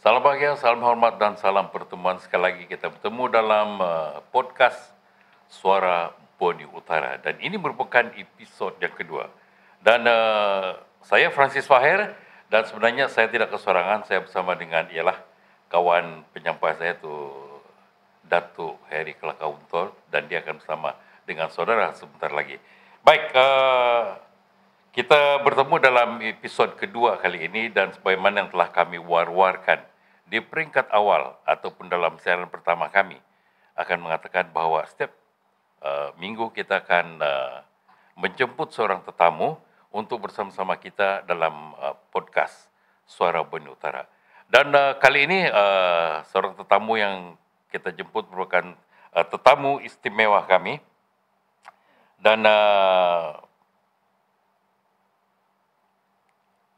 Salam bahagia, salam hormat dan salam pertemuan. Sekali lagi kita bertemu dalam podcast Suara Boni Utara dan ini merupakan episod yang kedua. Dan saya Francis Fahir dan sebenarnya saya tidak kesorangan, saya bersama dengan ialah kawan penyampai saya tu Datuk Heri Kelakauntol dan dia akan bersama dengan saudara sebentar lagi. Baik, kita bertemu dalam episod kedua kali ini dan sebagaimana yang telah kami war-warkan di peringkat awal ataupun dalam siaran pertama kami akan mengatakan bahawa setiap minggu kita akan menjemput seorang tetamu untuk bersama-sama kita dalam podcast Suara Boni Utara. Dan kali ini seorang tetamu yang kita jemput merupakan tetamu istimewa kami dan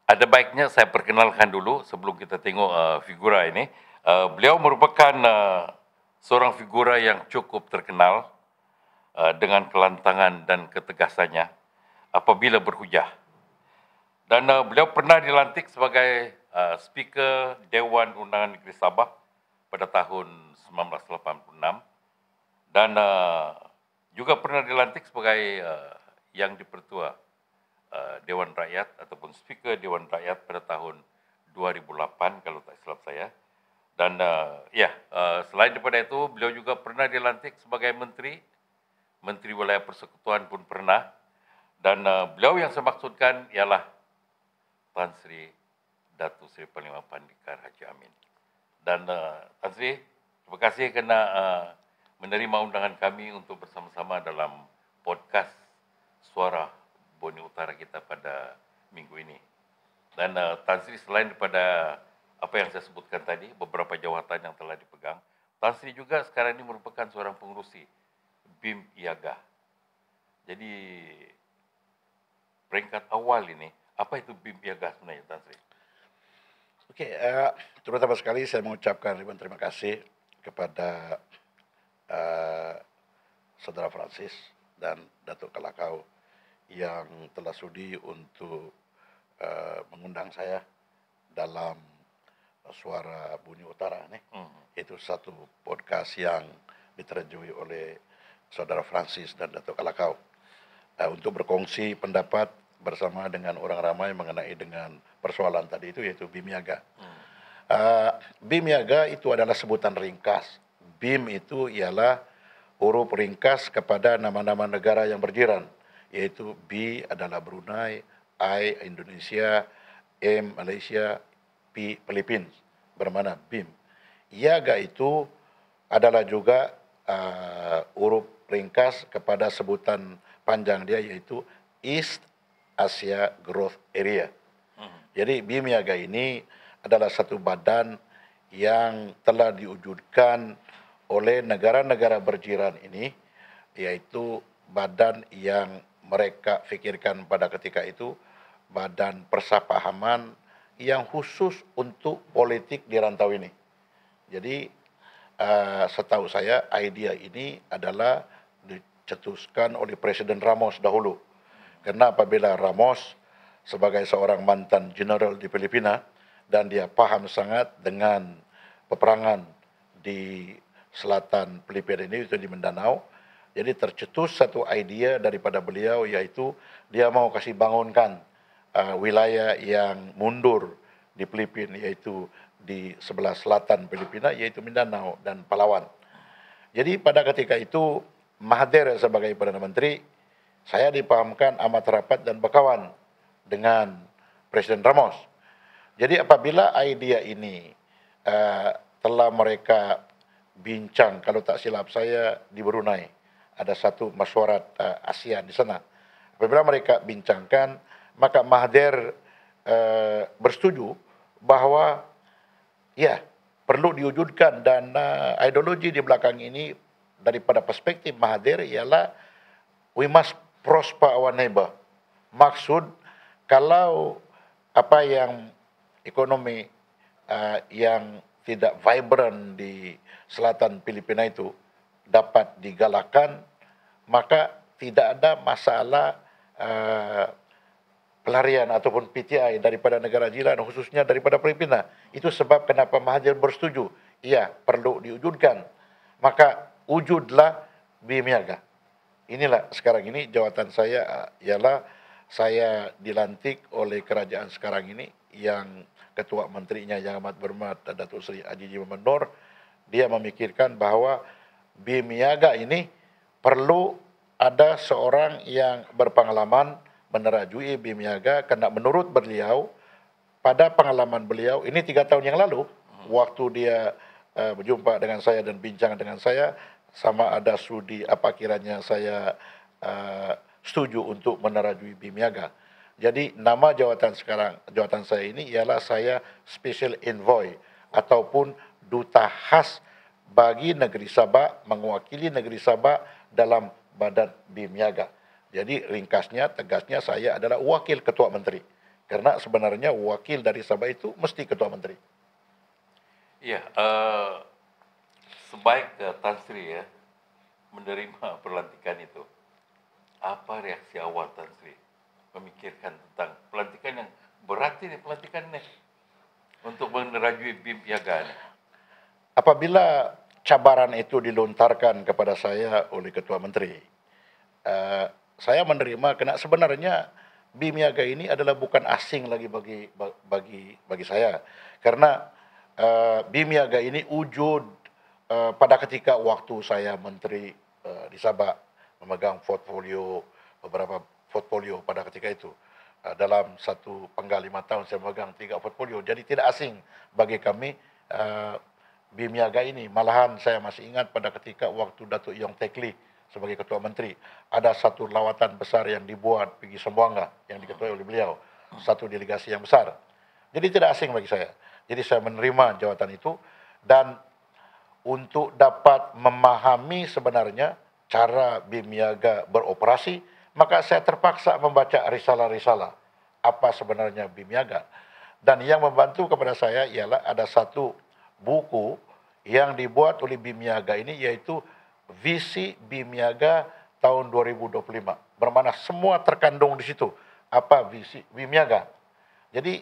ada baiknya saya perkenalkan dulu sebelum kita tengok figura ini. Beliau merupakan seorang figura yang cukup terkenal dengan kelantangan dan ketegasannya apabila berhujah. Dan beliau pernah dilantik sebagai Speaker Dewan Undangan Negeri Sabah pada tahun 1986 dan juga pernah dilantik sebagai Yang Dipertua Dewan Rakyat ataupun Speaker Dewan Rakyat pada tahun 2008 kalau tak silap saya. Dan selain daripada itu beliau juga pernah dilantik sebagai Menteri Wilayah Persekutuan pun pernah. Dan beliau yang saya maksudkan ialah Tan Sri Datuk Seri Panglima Pandikar Haji Amin. Dan Tan Sri, terima kasih kerana menerima undangan kami untuk bersama-sama dalam podcast Suara Boni Utara kita pada minggu ini. Dan Tan Sri selain daripada apa yang saya sebutkan tadi, beberapa jawatan yang telah dipegang, Tan Sri juga sekarang ini merupakan seorang pengurusi BIM IAGA. Jadi peringkat awal ini, apa itu BIM IAGA sebenarnya, Tan Sri? Okey, terutama sekali saya mengucapkan ribuan terima kasih kepada Saudara Francis dan Datuk Kelakau yang telah sudi untuk mengundang saya dalam Suara Boni Utara ni. Itu satu podcast yang diterjui oleh Saudara Francis dan Datuk Kelakau untuk berkongsi pendapat bersama dengan orang ramai mengenai dengan persoalan tadi itu, yaitu BIM IAGA. BIM IAGA itu adalah sebutan ringkas. BIM itu ialah huruf ringkas kepada nama-nama negara yang berjiran, yaitu B adalah Brunei, I Indonesia, M Malaysia, P Philippines, bermakna BIM. IAGA itu adalah juga huruf ringkas kepada sebutan panjang dia, yaitu East Asia Growth Area. Jadi BIM IAGA ini adalah satu badan yang telah diwujudkan oleh negara-negara berjiran ini, yaitu badan yang mereka fikirkan pada ketika itu badan persepahaman yang khusus untuk politik di rantau ini. Jadi setahu saya idea ini adalah dicetuskan oleh Presiden Ramos dahulu. Karena apabila Ramos sebagai seorang mantan general di Filipina dan dia paham sangat dengan peperangan di selatan Filipina ini, itu di Mindanao, jadi tercetus satu idea daripada beliau, yaitu dia mau kasih bangunkan wilayah yang mundur di Filipina, yaitu di sebelah selatan Filipina, yaitu Mindanao dan Palawan. Jadi pada ketika itu Mahathir sebagai Perdana Menteri, saya dipahamkan amat rapat dan berkawan dengan Presiden Ramos. Jadi apabila idea ini telah mereka bincang, kalau tak silap saya di Brunei, ada satu mesyuarat ASEAN di sana. Apabila mereka bincangkan, maka Mahathir bersetuju bahawa ya perlu diwujudkan, dan ideologi di belakang ini daripada perspektif Mahathir ialah we must prosper our neighbor. Maksud, kalau apa yang ekonomi yang tidak vibrant di selatan Filipina itu dapat digalakkan, maka tidak ada masalah pelarian ataupun PTI daripada negara jiran, khususnya daripada Filipina. Itu sebab kenapa Mahathir bersetuju, iya perlu diwujudkan. Maka wujudlah BIMIAGA. Inilah sekarang ini jawatan saya ialah saya dilantik oleh kerajaan sekarang ini yang ketua menterinya yang amat berhormat Datuk Seri Haji Muhammad Noor, dia memikirkan bahawa BIMIAGA ini perlu ada seorang yang berpengalaman menerajui BIMIAGA, kerana menurut beliau, pada pengalaman beliau, ini 3 tahun yang lalu, waktu dia berjumpa dengan saya dan bincang dengan saya, sama ada sudi apa kiranya saya setuju untuk menerajui BIMIAGA. Jadi nama jawatan saya ini ialah saya Special Envoy ataupun duta khas bagi negeri Sabah, mewakili negeri Sabah dalam badan BIMIAGA. Jadi ringkasnya, tegasnya saya adalah wakil ketua menteri. Karena sebenarnya wakil dari Sabah itu mesti ketua menteri. Ya, sebaik Tan Sri ya menerima pelantikan itu, apa reaksi awal Tan Sri memikirkan tentang pelantikan yang berat ini, pelantikan ini untuk menerajui BIMIAGA ini? Apabila cabaran itu dilontarkan kepada saya oleh ketua menteri, saya menerima karena sebenarnya BIMIAGA ini adalah bukan asing lagi bagi saya, karena BIMIAGA ini wujud pada ketika waktu saya menteri di Sabah, memegang beberapa portfolio pada ketika itu. Dalam satu penggal 5 tahun saya memegang 3 portfolio, jadi tidak asing bagi kami BIMIAGA ini. Malahan saya masih ingat pada ketika waktu Datuk Yong Teck Lee sebagai ketua menteri, ada satu lawatan besar yang dibuat pergi Zamboanga yang diketuai oleh beliau, satu delegasi yang besar. Jadi tidak asing bagi saya. Jadi saya menerima jawatan itu, dan untuk dapat memahami sebenarnya cara BIMIAGA beroperasi, maka saya terpaksa membaca risalah-risalah apa sebenarnya BIMIAGA. Dan yang membantu kepada saya ialah ada satu buku yang dibuat oleh BIMIAGA ini, yaitu Visi BIMIAGA tahun 2025. Bermakna semua terkandung di situ, apa visi BIMIAGA. Jadi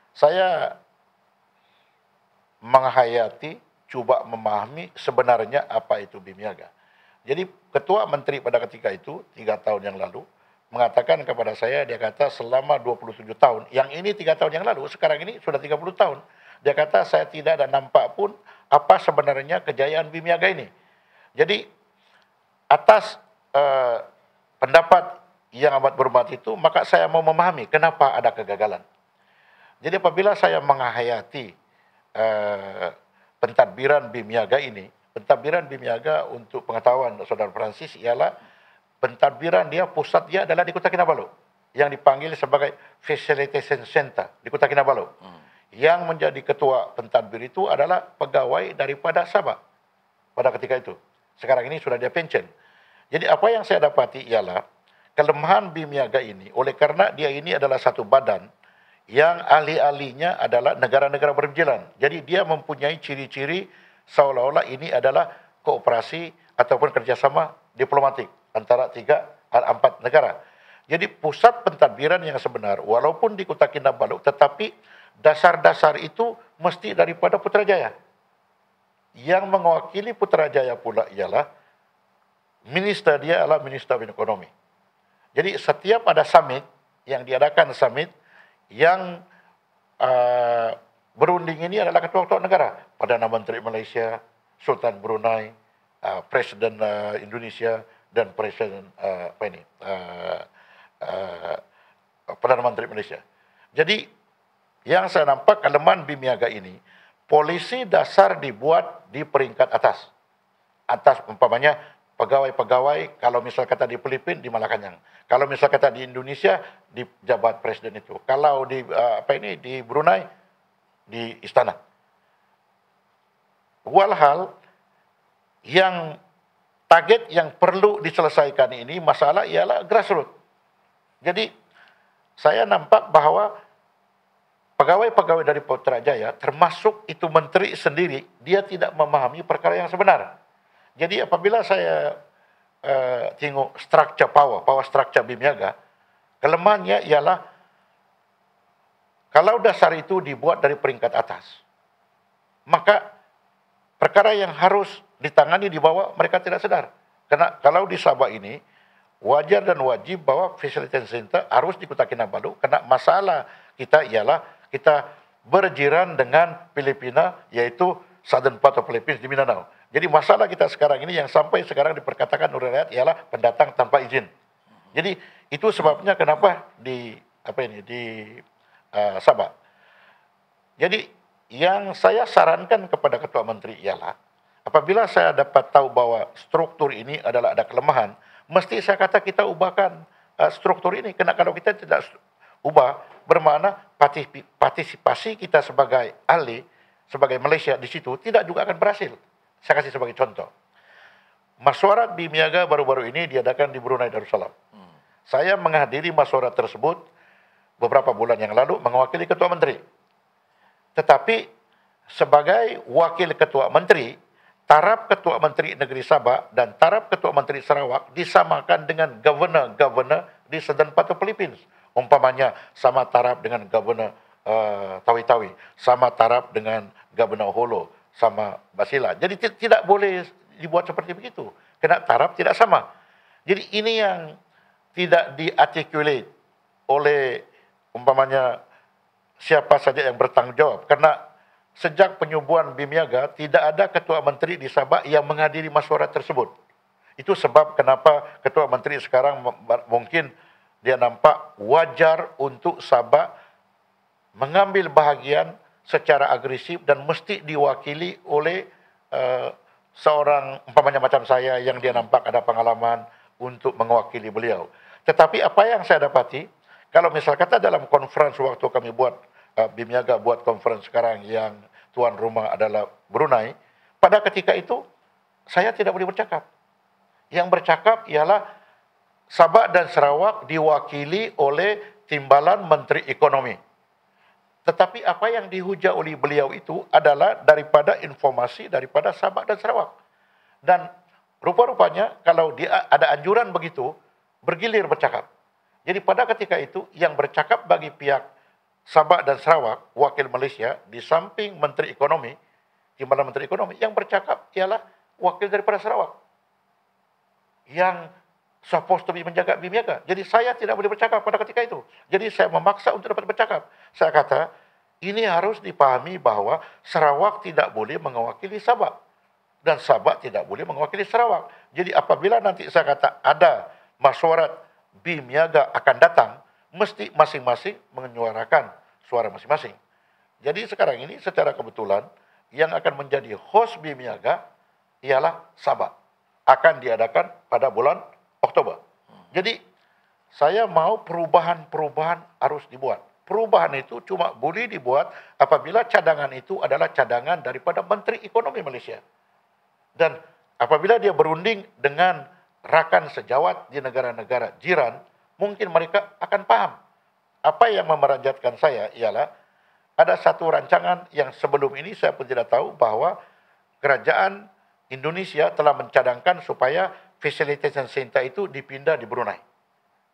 saya menghayati, cuba memahami sebenarnya apa itu BIMIAGA. Jadi ketua menteri pada ketika itu 3 tahun yang lalu mengatakan kepada saya, dia kata selama 27 tahun, yang ini 3 tahun yang lalu, sekarang ini sudah 30 tahun. Dia kata saya tidak ada nampak pun apa sebenarnya kejayaan BIMIAGA ini. Jadi atas pendapat yang amat berhormat itu, maka saya mau memahami kenapa ada kegagalan. Jadi apabila saya menghayati pentadbiran BIMIAGA ini, pentadbiran BIMIAGA untuk pengetahuan Saudara Francis ialah pentadbiran dia, pusat dia adalah di Kota Kinabalu, yang dipanggil sebagai Facilitation Center di Kota Kinabalu. Yang menjadi ketua pentadbir itu adalah pegawai daripada Sabah pada ketika itu. Sekarang ini sudah dia pensiun. Jadi apa yang saya dapati ialah kelemahan BIMIAGA ini, oleh karena dia ini adalah satu badan yang ahli-ahlinya adalah negara-negara berjalan. Jadi dia mempunyai ciri-ciri seolah-olah ini adalah kooperasi ataupun kerjasama diplomatik antara 4 negara. Jadi pusat pentadbiran yang sebenar, walaupun di Kota Kinabalu, tetapi dasar-dasar itu mesti daripada Putrajaya. Yang mewakili Putrajaya pula ialah minister dia adalah Minister Ekonomi. Jadi setiap ada summit, yang diadakan summit, yang berunding ini adalah ketua-ketua negara. Perdana Menteri Malaysia, Sultan Brunei, Presiden Indonesia, dan Presiden Perdana Menteri Malaysia. Jadi yang saya nampak kelemahan BIMIAGA ini, polisi dasar dibuat di peringkat atas. Atas umpamanya pegawai-pegawai, kalau misal kata di Filipina di Malacanang, kalau misal kata di Indonesia di jabat presiden itu, kalau di di Brunei di istana. Walhal yang target yang perlu diselesaikan ini masalah ialah grassroots. Jadi saya nampak bahwa pegawai-pegawai dari Putrajaya, termasuk itu menteri sendiri, dia tidak memahami perkara yang sebenar. Jadi apabila saya tengok structure power structure BIMIAGA, kelemahannya ialah Kalau dasar itu dibuat dari peringkat atas, maka perkara yang harus ditangani di bawah mereka tidak sadar. Karena kalau di Sabah ini, wajar dan wajib bahwa facilitation center harus di Kota Kinabalu, karena masalah kita ialah kita berjiran dengan Filipina, yaitu Southern part of Philippines di Mindanao. Jadi masalah kita sekarang ini yang sampai sekarang diperkatakan oleh rakyat ialah pendatang tanpa izin. Jadi itu sebabnya kenapa di Sabah. Jadi yang saya sarankan kepada Ketua Menteri ialah apabila saya dapat tahu bahwa struktur ini adalah ada kelemahan, mesti saya kata kita ubahkan struktur ini. Karena kalau kita tidak ubah, bermakna partisipasi kita sebagai ahli, sebagai Malaysia di situ tidak juga akan berhasil. Saya kasih sebagai contoh. Masyarakat BIMIAGA baru-baru ini diadakan di Brunei Darussalam. Saya menghadiri masyarakat tersebut beberapa bulan yang lalu mewakili Ketua Menteri. Tetapi sebagai wakil Ketua Menteri, taraf Ketua Menteri Negeri Sabah dan taraf Ketua Menteri Sarawak disamakan dengan governor-governor di Southern part of Philippines. Umpamanya sama taraf dengan governor Tawi-Tawi, sama taraf dengan governor Holo, sama Basila. Jadi tidak boleh dibuat seperti begitu. Karena taraf tidak sama. Jadi ini yang tidak diarticulate oleh umpamanya siapa saja yang bertanggung jawab. Karena sejak penyubuhan BIMIAGA tidak ada Ketua Menteri di Sabah yang menghadiri masyarakat tersebut. Itu sebab kenapa Ketua Menteri sekarang mungkin dia nampak wajar untuk Sabah mengambil bahagian secara agresif dan mesti diwakili oleh seorang umpamanya macam saya yang dia nampak ada pengalaman untuk mewakili beliau. Tetapi apa yang saya dapati, kalau misal kata dalam konferensi waktu kami buat BIMIAGA buat konferensi sekarang yang tuan rumah adalah Brunei, pada ketika itu saya tidak boleh bercakap. Yang bercakap ialah Sabah dan Sarawak diwakili oleh Timbalan Menteri Ekonomi. Tetapi apa yang dihujah oleh beliau itu adalah daripada informasi daripada Sabah dan Sarawak. Dan rupa-rupanya kalau dia ada anjuran begitu, bergilir bercakap. Jadi pada ketika itu yang bercakap bagi pihak Sabah dan Sarawak, wakil Malaysia, di samping Menteri Ekonomi, Timbalan Menteri Ekonomi, yang bercakap ialah wakil daripada Sarawak. Yang supposed to be menjaga BIMIAGA. Jadi saya tidak boleh bercakap pada ketika itu. Jadi saya memaksa untuk dapat bercakap. Saya kata, ini harus dipahami bahwa Sarawak tidak boleh mewakili Sabah. Dan Sabah tidak boleh mewakili Sarawak. Jadi apabila nanti saya kata ada masyarakat BIMIAGA akan datang, mesti masing-masing menyuarakan suara masing-masing. Jadi sekarang ini secara kebetulan yang akan menjadi host BIMIAGA ialah Sabah. Akan diadakan pada bulan Oktober. Jadi saya mau perubahan-perubahan harus dibuat. Perubahan itu cuma boleh dibuat apabila cadangan itu adalah cadangan daripada Menteri Ekonomi Malaysia. Dan apabila dia berunding dengan rakan sejawat di negara-negara jiran, mungkin mereka akan paham. Apa yang memeranjatkan saya ialah ada satu rancangan yang sebelum ini saya pun tidak tahu bahwa kerajaan Indonesia telah mencadangkan supaya facilitation center itu dipindah di Brunei.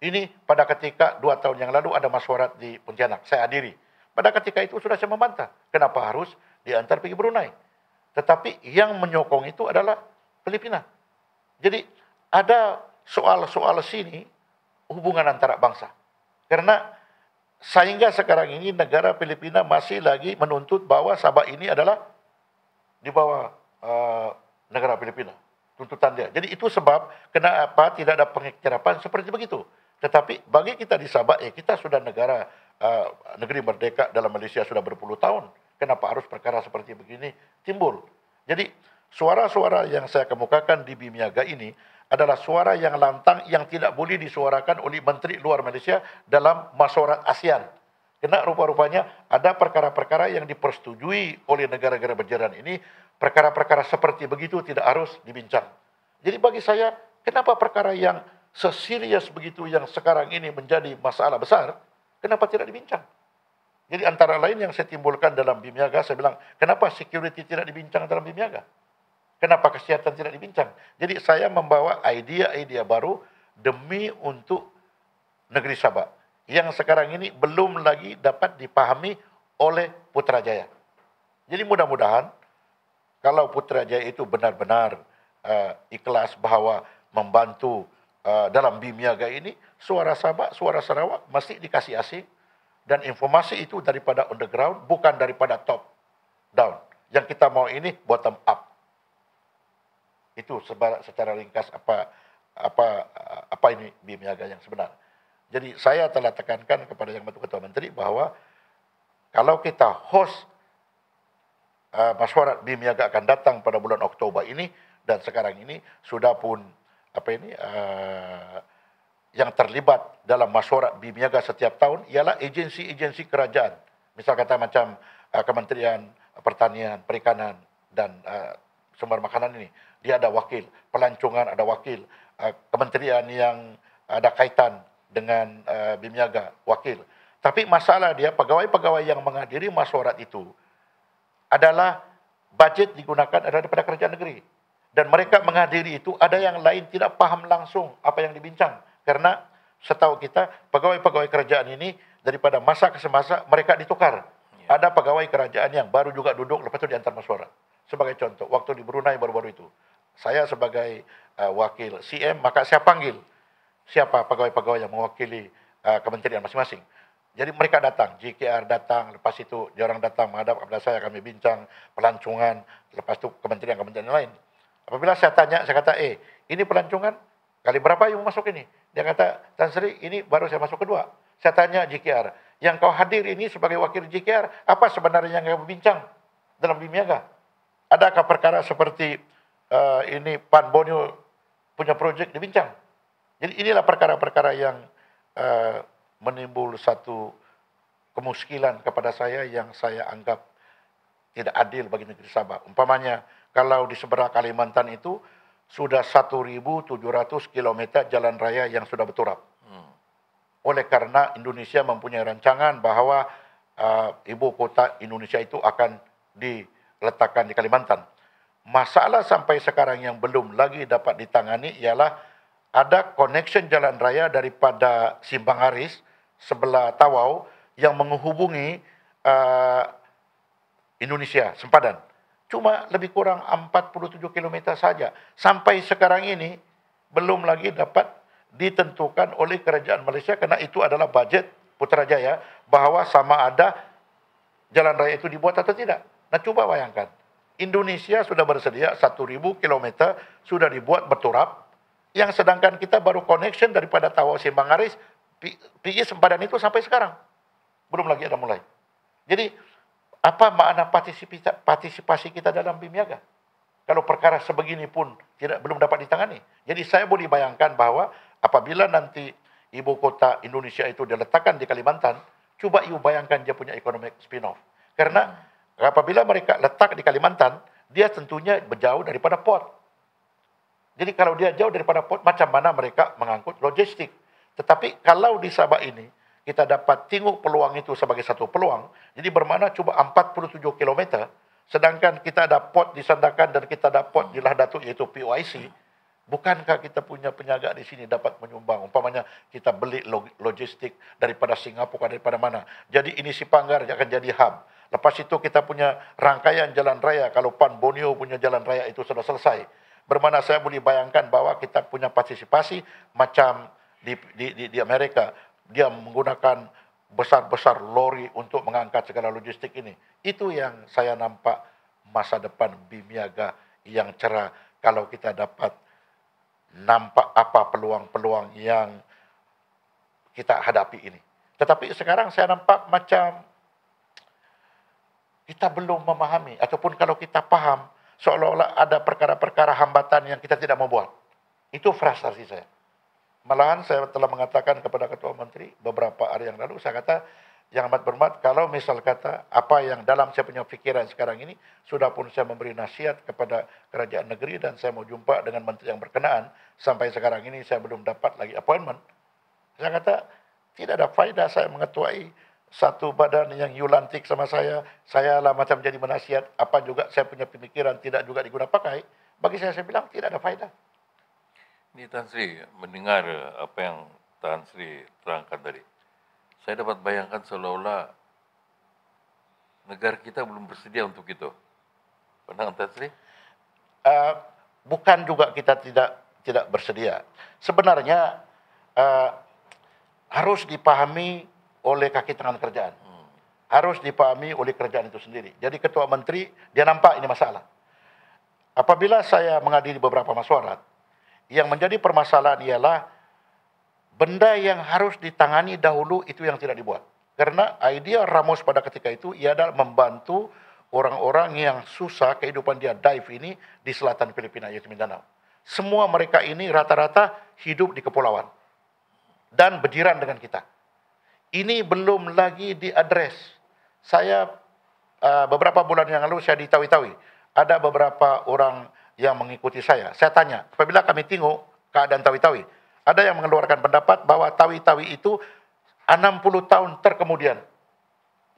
Ini pada ketika 2 tahun yang lalu ada masyarakat di Pontianak, saya hadiri. Pada ketika itu sudah saya membantah, kenapa harus diantar pergi Brunei. Tetapi yang menyokong itu adalah Filipina. Jadi ada soal-soal sini hubungan antara bangsa. Karena sehingga sekarang ini negara Filipina masih lagi menuntut bahwa Sabah ini adalah di bawah negara Filipina. Tuntutan dia. Jadi itu sebab kenapa tidak ada pengiktirafan seperti begitu. Tetapi bagi kita di Sabah, kita sudah negeri merdeka dalam Malaysia sudah berpuluh tahun. Kenapa harus perkara seperti begini timbul? Jadi suara-suara yang saya kemukakan di BIMIAGA ini adalah suara yang lantang yang tidak boleh disuarakan oleh Menteri Luar Malaysia dalam masyarakat ASEAN. Karena rupa-rupanya ada perkara-perkara yang dipersetujui oleh negara-negara berjiran ini, perkara-perkara seperti begitu tidak harus dibincang. Jadi bagi saya, kenapa perkara yang seserius begitu yang sekarang ini menjadi masalah besar, kenapa tidak dibincang? Jadi antara lain yang saya timbulkan dalam BIMIAGA, saya bilang, kenapa security tidak dibincang dalam BIMIAGA? Kenapa kesehatan tidak dibincang? Jadi saya membawa idea-idea baru demi untuk negeri Sabah. yang sekarang ini belum lagi dapat dipahami oleh Putrajaya. Jadi mudah-mudahan kalau Putrajaya itu benar-benar ikhlas bahwa membantu dalam Bimiaga ini, suara Sabah, suara Sarawak mesti dikasih asing, dan informasi itu daripada underground, bukan daripada top down. Yang kita mau ini bottom up. Itu secara ringkas apa ini Bimiaga yang sebenar. Jadi saya telah tekankan kepada Yang Ketua Menteri bahwa kalau kita host masyarakat Bimiaga akan datang pada bulan Oktober ini, dan sekarang ini sudah pun yang terlibat dalam masyarakat Bimiaga setiap tahun ialah agensi-agensi kerajaan. Misal kata macam Kementerian Pertanian, Perikanan dan Sumber Makanan ini, dia ada wakil, pelancongan ada wakil, kementerian yang ada kaitan dengan Bimiaga, wakil. Tapi masalah dia, pegawai-pegawai yang menghadiri masyarakat itu adalah budget digunakan adalah daripada kerajaan negeri. Dan mereka menghadiri itu, ada yang lain tidak paham langsung apa yang dibincang. Karena setahu kita, pegawai-pegawai kerajaan ini daripada masa ke semasa mereka ditukar. Ada pegawai kerajaan yang baru juga duduk, lepas itu diantar masyarakat. Sebagai contoh, waktu di Brunei baru-baru itu, saya sebagai wakil CM, maka saya panggil siapa pegawai-pegawai yang mewakili kementerian masing-masing. Jadi mereka datang, JKR datang, lepas itu diorang datang menghadap kepada saya, kami bincang, pelancongan, lepas itu kementerian-kementerian lain. Apabila saya tanya, saya kata, ini pelancongan, kali berapa yang masuk ini? Dia kata, Tan Sri, ini baru saya masuk kedua. Saya tanya JKR, yang kau hadir ini sebagai wakil JKR, apa sebenarnya yang kau bincang dalam Bimiaga? Adakah perkara seperti ini Pan Borneo punya projek dibincang? Jadi inilah perkara-perkara yang menimbul satu kemuskilan kepada saya yang saya anggap tidak adil bagi negeri Sabah. Umpamanya, kalau di seberang Kalimantan itu sudah 1.700 km jalan raya yang sudah berturap. Oleh karena Indonesia mempunyai rancangan bahwa ibu kota Indonesia itu akan diletakkan di Kalimantan. Masalah sampai sekarang yang belum lagi dapat ditangani ialah ada connection jalan raya daripada Simbang Haris sebelah Tawau yang menghubungi Indonesia, sempadan. Cuma lebih kurang 47 km saja. Sampai sekarang ini belum lagi dapat ditentukan oleh kerajaan Malaysia karena itu adalah budget Putrajaya bahwa sama ada jalan raya itu dibuat atau tidak. Nah, coba bayangkan. Indonesia sudah bersedia 1.000 km sudah dibuat berturap, yang sedangkan kita baru connection daripada Tawau Simbang Haris, PI sempadan itu sampai sekarang. Belum lagi ada mulai. Jadi, apa makna partisipasi kita dalam Bimiaga? Kalau perkara sebegini pun belum dapat ditangani. Jadi saya boleh bayangkan bahwa apabila nanti ibu kota Indonesia itu diletakkan di Kalimantan, coba you bayangkan dia punya economic spin-off. Karena apabila mereka letak di Kalimantan, dia tentunya berjauh daripada port. Jadi kalau dia jauh daripada port, macam mana mereka mengangkut logistik? Tetapi kalau di Sabah ini, kita dapat tengok peluang itu sebagai satu peluang. Jadi bermakna cuba 47 km, sedangkan kita ada port di Sandakan dan kita ada port di Lahdatuk iaitu POIC. Bukankah kita punya penjaga di sini dapat menyumbang? Umpamanya kita beli logistik daripada Singapura, daripada mana. Jadi ini Sipanggar akan jadi hub. Lepas itu kita punya rangkaian jalan raya. Kalau Pan Borneo punya jalan raya itu sudah selesai. Bermakna saya boleh bayangkan bahwa kita punya partisipasi macam di Amerika. Dia menggunakan besar-besar lori untuk mengangkat segala logistik ini. Itu yang saya nampak masa depan Bimiaga yang cerah kalau kita dapat nampak apa peluang-peluang yang kita hadapi ini. Tetapi sekarang saya nampak macam kita belum memahami, ataupun kalau kita paham, seolah-olah ada perkara-perkara hambatan yang kita tidak mau buat. Itu frustrasi saya. Malahan saya telah mengatakan kepada Ketua Menteri beberapa hari yang lalu, saya kata, Yang Amat Berhormat, kalau misal kata apa yang dalam saya punya fikiran sekarang ini, sudah pun saya memberi nasihat kepada kerajaan negeri dan saya mau jumpa dengan menteri yang berkenaan, sampai sekarang ini saya belum dapat lagi appointment. Saya kata, tidak ada faedah saya mengetuai satu badan yang you lantik sama saya lah macam jadi menasihat, apa juga saya punya pemikiran tidak juga diguna pakai. Bagi saya bilang tidak ada faedah. Ini Tan Sri mendengar apa yang Tan Sri terangkan tadi. Saya dapat bayangkan seolah-olah negara kita belum bersedia untuk itu. Pandangan Tan Sri? Uh, Bukan juga kita tidak bersedia. Sebenarnya harus dipahami oleh kaki tangan kerajaan. Harus dipahami oleh kerajaan itu sendiri. Jadi ketua menteri, dia nampak ini masalah. Apabila saya menghadiri beberapa mesyuarat, yang menjadi permasalahan ialah benda yang harus ditangani dahulu itu yang tidak dibuat. Karena idea Ramos pada ketika itu ia adalah membantu orang-orang yang susah kehidupan dia dive ini di selatan Filipina, yaitu Mindanao. Semua mereka ini rata-rata hidup di kepulauan dan berjiran dengan kita. Ini belum lagi diadres. Saya beberapa bulan yang lalu saya di Tawi-Tawi. Ada beberapa orang yang mengikuti saya. Saya tanya, apabila kami tengok keadaan Tawi-Tawi, ada yang mengeluarkan pendapat bahwa Tawi-Tawi itu 60 tahun terkemudian.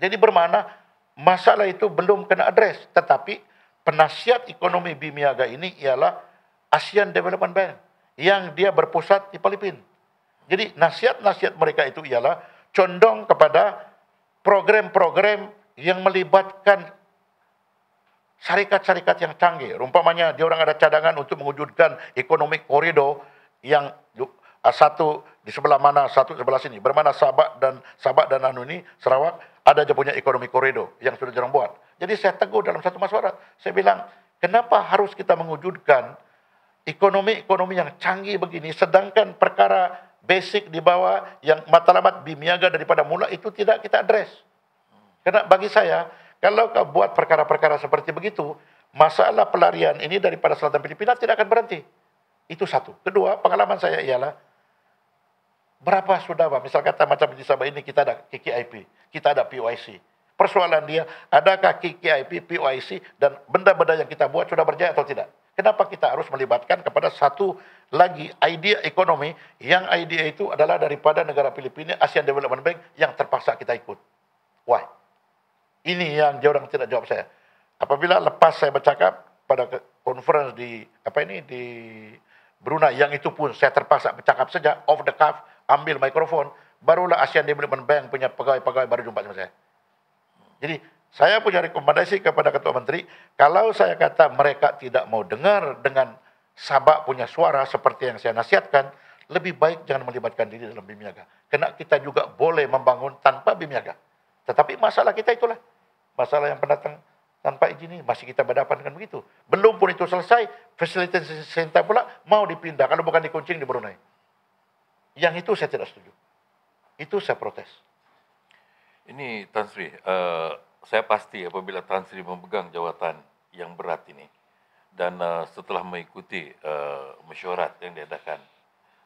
Jadi bermakna masalah itu belum kena adres. Tetapi penasihat ekonomi Bimiaga ini ialah Asian Development Bank yang dia berpusat di Filipina. Jadi nasihat-nasihat mereka itu ialah condong kepada program-program yang melibatkan syarikat-syarikat yang canggih. Rumpamanya dia orang ada cadangan untuk mewujudkan ekonomi koridor yang satu di sebelah mana, satu sebelah sini. Bermana Sabak dan anu ini, Sarawak, ada aja punya ekonomi koridor yang sudah jarang buat. Jadi saya tegur dalam satu mesyuarat. Saya bilang, kenapa harus kita mewujudkan ekonomi-ekonomi yang canggih begini, sedangkan perkara basic di bawah yang matlamat Bimiaga daripada mula itu tidak kita address. Karena bagi saya, kalau kau buat perkara-perkara seperti begitu, masalah pelarian ini daripada selatan Filipina tidak akan berhenti. Itu satu. Kedua, pengalaman saya ialah, berapa sudah, misal kata macam di Sabah ini kita ada KKIP, kita ada PYC. Persoalan dia, adakah KKIP, PYC dan benda-benda yang kita buat sudah berjaya atau tidak? Kenapa kita harus melibatkan kepada satu lagi idea ekonomi yang idea itu adalah daripada negara Filipina, Asian Development Bank yang terpaksa kita ikut? Why? Ini yang dia orang tidak jawab saya. Apabila lepas saya bercakap pada conference di Brunei, yang itu pun saya terpaksa bercakap saja off the cuff, ambil mikrofon, barulah Asian Development Bank punya pegawai-pegawai baru jumpa sama saya. Jadi saya punya rekomendasi kepada Ketua Menteri, kalau saya kata mereka tidak mau dengar dengan Sabak punya suara seperti yang saya nasihatkan, lebih baik jangan melibatkan diri dalam Bimiaga. Karena kita juga boleh membangun tanpa Bimiaga. Tetapi masalah kita itulah. Masalah yang pendatang tanpa izin ini masih kita berhadapan dengan begitu. Belum pun itu selesai, fasilitas center pula mau dipindah. Kalau bukan dikuncing di Brunei. Yang itu saya tidak setuju. Itu saya protes. Ini Tan Sri, saya pasti apabila Tan Sri memegang jawatan yang berat ini dan setelah mengikuti mesyuarat yang diadakan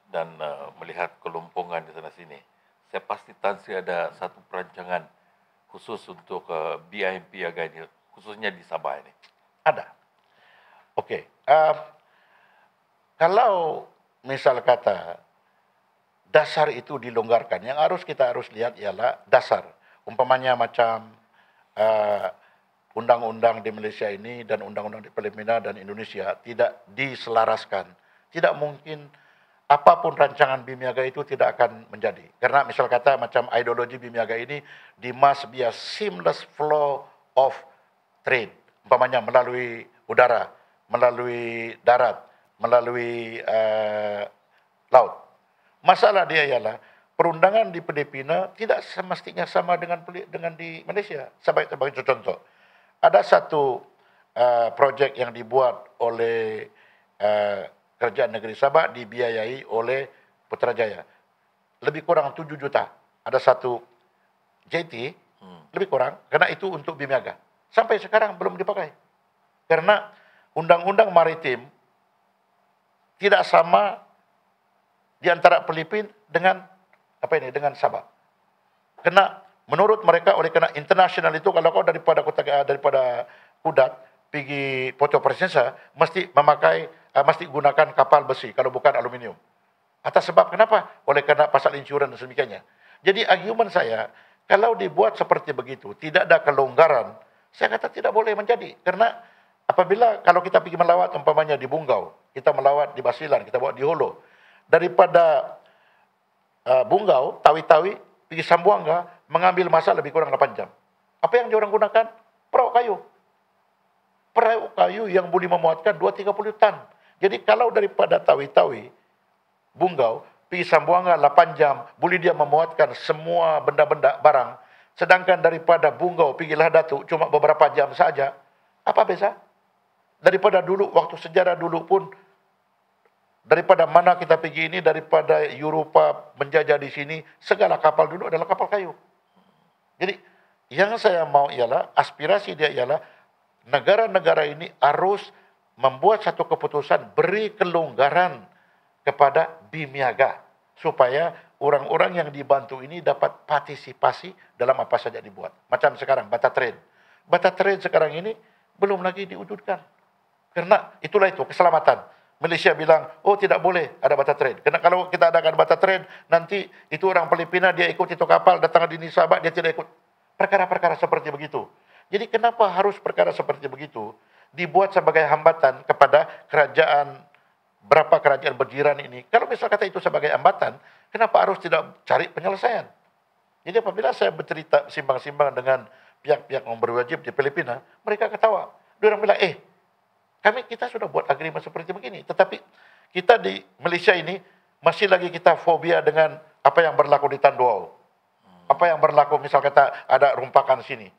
dan melihat kelompongan di sana sini, saya pasti Tan Sri ada satu perancangan khusus untuk Bimiaga ini, khususnya di Sabah ini. Ada. Oke. Kalau misal kata dasar itu dilonggarkan, yang kita harus lihat ialah dasar. Umpamanya macam undang-undang di Malaysia ini dan undang-undang di Filipina dan Indonesia tidak diselaraskan. Tidak mungkin apapun rancangan Bimiaga itu tidak akan menjadi. Karena misal kata macam ideologi Bimiaga ini, di must be a seamless flow of trade. Umpamanya melalui udara, melalui darat, melalui laut. Masalah dia ialah perundangan di Filipina tidak semestinya sama dengan di Malaysia. Sebagai contoh, ada satu projek yang dibuat oleh Kerajaan Negeri Sabah dibiayai oleh Putrajaya. Lebih kurang 7 juta. Ada satu JT, lebih kurang, karena itu untuk Bimiaga. Sampai sekarang belum dipakai. Karena undang-undang maritim tidak sama di antara Filipina dengan dengan Sabah. Karena menurut mereka, oleh karena internasional itu, kalau kau daripada Kudat pergi Puerto Princesa, mesti gunakan kapal besi, kalau bukan aluminium. Atas sebab kenapa? Oleh karena pasal insurans dan sebagainya. Jadi argumen saya, kalau dibuat seperti begitu, tidak ada kelonggaran, saya kata tidak boleh menjadi. Karena apabila kalau kita pergi melawat, umpamanya di Bunggau, kita melawat di Basilan, kita bawa di Holo, daripada Bunggau, Tawi-Tawi, pergi Sambuanga, mengambil masa lebih kurang 8 jam. Apa yang diorang gunakan? Perahu kayu. Perahu kayu yang boleh memuatkan 2-30 tan. Jadi kalau daripada Tawi-Tawi, Bunggau, pergi Sambuanga 8 jam, boleh dia memuatkan semua benda-benda barang. Sedangkan daripada Bunggau, pergi Lahadatuk, cuma beberapa jam saja. Apa beza? Daripada dulu, waktu sejarah dulu pun, daripada mana kita pergi ini, daripada Eropa menjajah di sini, segala kapal dulu adalah kapal kayu. Jadi, yang saya mau ialah, aspirasi dia ialah, negara-negara ini harus membuat satu keputusan, beri kelonggaran kepada BIMniaga, supaya orang-orang yang dibantu ini dapat partisipasi dalam apa saja dibuat. Macam sekarang, Bata Trade. Bata Trade sekarang ini belum lagi diwujudkan. Karena itulah itu, keselamatan. Malaysia bilang, oh tidak boleh ada Bata Trade. Karena kalau kita adakan Bata Trade, nanti itu orang Filipina, dia ikut itu kapal, datang di Sabah, dia tidak ikut. Perkara-perkara seperti begitu. Jadi kenapa harus perkara seperti begitu dibuat sebagai hambatan kepada kerajaan, berapa kerajaan berjiran ini? Kalau misal kata itu sebagai hambatan, kenapa harus tidak cari penyelesaian? Jadi apabila saya bercerita simbang-simbang dengan pihak-pihak yang berwajib di Filipina, mereka ketawa. Dia orang bilang, kita sudah buat agreement seperti begini. Tetapi kita di Malaysia ini masih lagi kita fobia dengan apa yang berlaku di Tanduau. Apa yang berlaku misal kata ada rumpakan sini.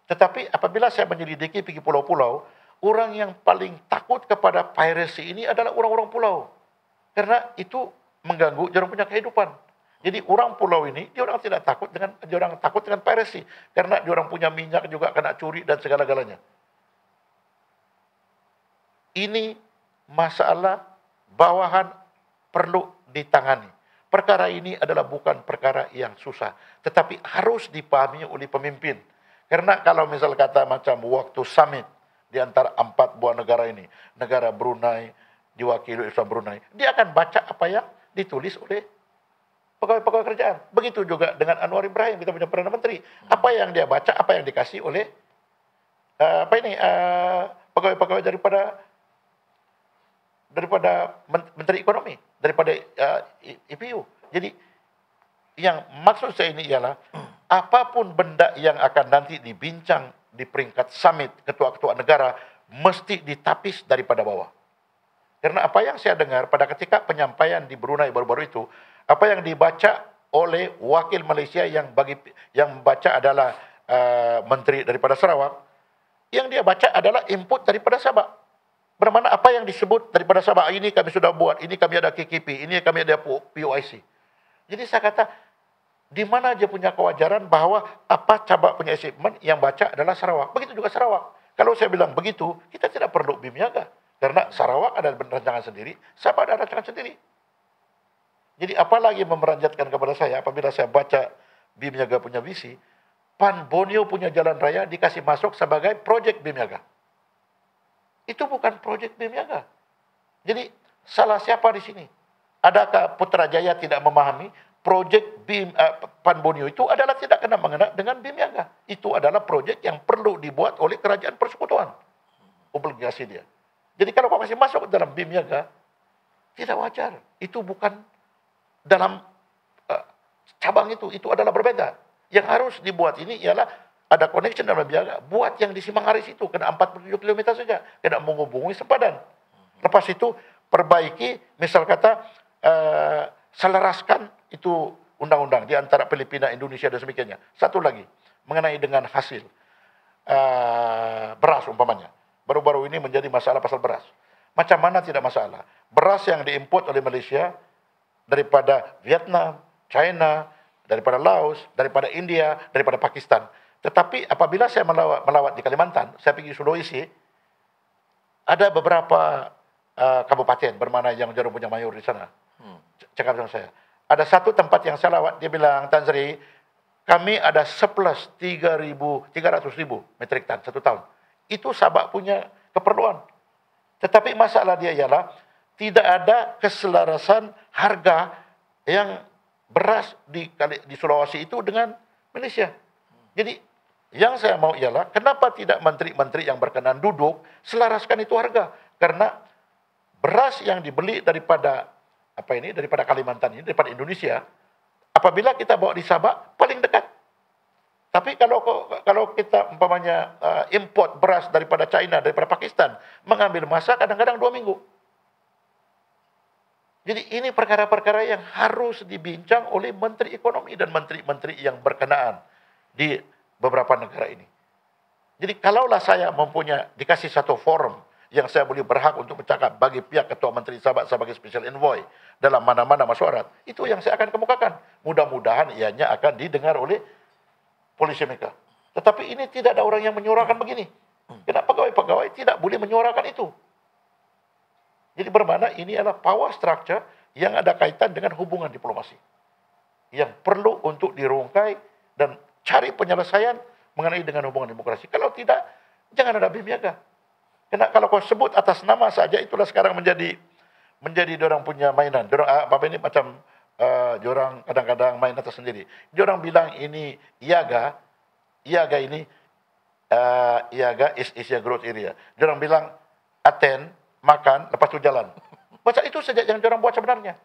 Tetapi apabila saya menyelidiki pergi pulau-pulau, orang yang paling takut kepada piracy ini adalah orang-orang pulau. Karena itu mengganggu dia orang punya kehidupan. Jadi orang pulau ini, dia orang tidak takut dengan piracy. Karena dia orang punya minyak juga kena curi dan segala-galanya. Ini masalah bawahan perlu ditangani. Perkara ini adalah bukan perkara yang susah, tetapi harus dipahami oleh pemimpin. Karena kalau misal kata macam waktu summit di antara 4 buah negara ini, negara Brunei, diwakili oleh Brunei, dia akan baca apa yang ditulis oleh pegawai-pegawai kerajaan. Begitu juga dengan Anwar Ibrahim, kita punya Perdana Menteri. Apa yang dia baca, apa yang dikasih oleh pegawai-pegawai daripada Menteri Ekonomi, daripada IPU. Jadi yang maksud saya ini ialah apapun benda yang akan nanti dibincang di peringkat summit ketua-ketua negara mesti ditapis daripada bawah. Karena apa yang saya dengar pada ketika penyampaian di Brunei baru-baru itu, apa yang dibaca oleh wakil Malaysia yang membaca adalah menteri daripada Sarawak, yang dia baca adalah input daripada Sabah. Bermakna apa yang disebut daripada Sabah, ini kami sudah buat, ini kami ada KKP, ini kami ada POIC. Jadi saya kata, di mana dia punya kewajaran bahwa apa Sabah punya achievement yang baca adalah Sarawak. Begitu juga Sarawak. Kalau saya bilang begitu, kita tidak perlu BIMniaga. Karena Sarawak ada rancangan sendiri, Sabah ada rancangan sendiri. Jadi apalagi memeranjatkan kepada saya, apabila saya baca BIMniaga punya visi, Pan Borneo punya jalan raya dikasih masuk sebagai projek BIMniaga. Itu bukan projek BIMniaga. Jadi salah siapa di sini? Adakah Putrajaya tidak memahami projek Pan Borneo itu adalah tidak kena mengena dengan BIMniaga. Itu adalah projek yang perlu dibuat oleh kerajaan persekutuan. Obligasi dia. Jadi kalau kau masih masuk dalam BIMniaga, tidak wajar. Itu bukan dalam cabang itu adalah berbeda. Yang harus dibuat ini ialah ada connection dalam BIMniaga. Buat yang di Simangharis itu, kena 47 km saja. Kena menghubungi Sempadan. Lepas itu, perbaiki, misal kata, selaraskan itu undang-undang di antara Filipina, Indonesia dan sebagainya. Satu lagi, mengenai dengan hasil beras umpamanya. Baru-baru ini menjadi masalah pasal beras. Macam mana tidak masalah? Beras yang diimport oleh Malaysia daripada Vietnam, China, daripada Laos, daripada India, daripada Pakistan. Tetapi apabila saya melawat di Kalimantan, saya pergi Sulawesi, ada beberapa kabupaten bermana yang jarum punya mayor di sana. Cakap sama saya. Ada satu tempat yang saya lawat, dia bilang, Tan Sri, kami ada surplus 300,000 metrik tan satu tahun. Itu Sabah punya keperluan. Tetapi masalah dia ialah tidak ada keselarasan harga yang beras di Sulawesi itu dengan Malaysia. Jadi yang saya mau ialah kenapa tidak menteri-menteri yang berkenan duduk selaraskan itu harga? Karena beras yang dibeli daripada daripada Kalimantan ini, daripada Indonesia, apabila kita bawa di Sabak, paling dekat. Tapi kalau kita umpamanya import beras daripada China, daripada Pakistan, mengambil masa kadang-kadang 2 minggu. Jadi ini perkara-perkara yang harus dibincang oleh Menteri Ekonomi dan menteri-menteri yang berkenaan di beberapa negara ini. Jadi kalaulah saya mempunyai dikasih satu forum yang saya boleh berhak untuk bercakap bagi pihak Ketua Menteri Sabak sebagai special envoy dalam mana-mana masyarakat, itu yang saya akan kemukakan. Mudah-mudahan ianya akan didengar oleh polisi mereka. Tetapi ini tidak ada orang yang menyuarakan begini. Kenapa pegawai-pegawai tidak boleh menyuarakan itu? Jadi bermakna ini adalah power structure yang ada kaitan dengan hubungan diplomasi. Yang perlu untuk dirungkai dan cari penyelesaian mengenai dengan hubungan demokrasi. Kalau tidak, jangan ada bimiaga. Karena kalau kau sebut atas nama saja, itulah sekarang menjadi diorang punya mainan. Diorang, apa ini macam diorang kadang-kadang main atas sendiri. Diorang bilang ini Iaga ini Iaga is a growth area. Diorang bilang attend, makan, lepas itu jalan. Macam itu saja yang diorang buat sebenarnya.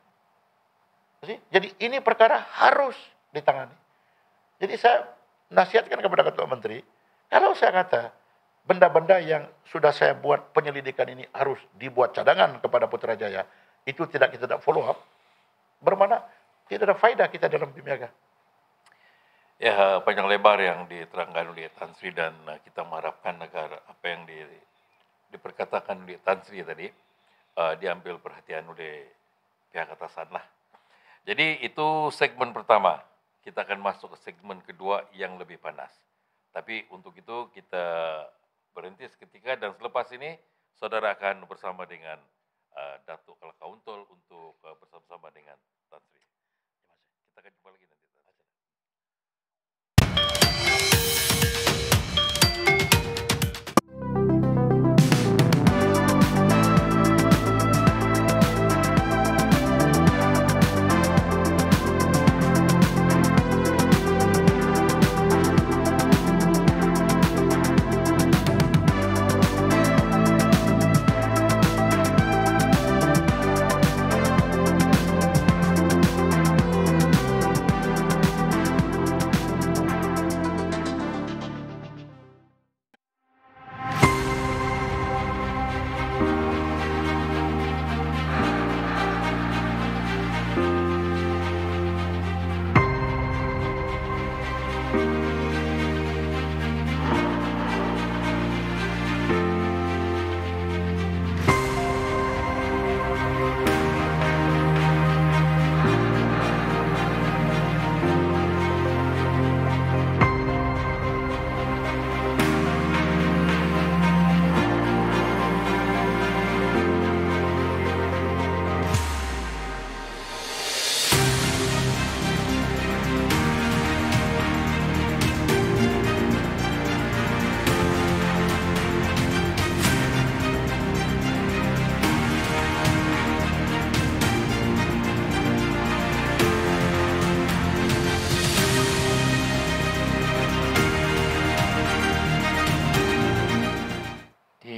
Jadi ini perkara harus ditangani. Jadi saya nasihatkan kepada Ketua Menteri, kalau saya kata benda-benda yang sudah saya buat penyelidikan ini harus dibuat cadangan kepada Putrajaya, itu kita tidak follow up, bermakna tidak ada faedah kita dalam bimiaga. Ya, panjang lebar yang diterangkan oleh Tan Sri dan kita mengharapkan agar apa yang diperkatakan oleh Tan Sri tadi diambil perhatian oleh pihak atasan lah. Jadi itu segmen pertama. Kita akan masuk ke segmen kedua yang lebih panas. Tapi untuk itu kita berhenti seketika dan selepas ini saudara akan bersama dengan Datuk Kalakauntul untuk bersama-sama dengan Tan Sri. Kita akan jumpa lagi nanti.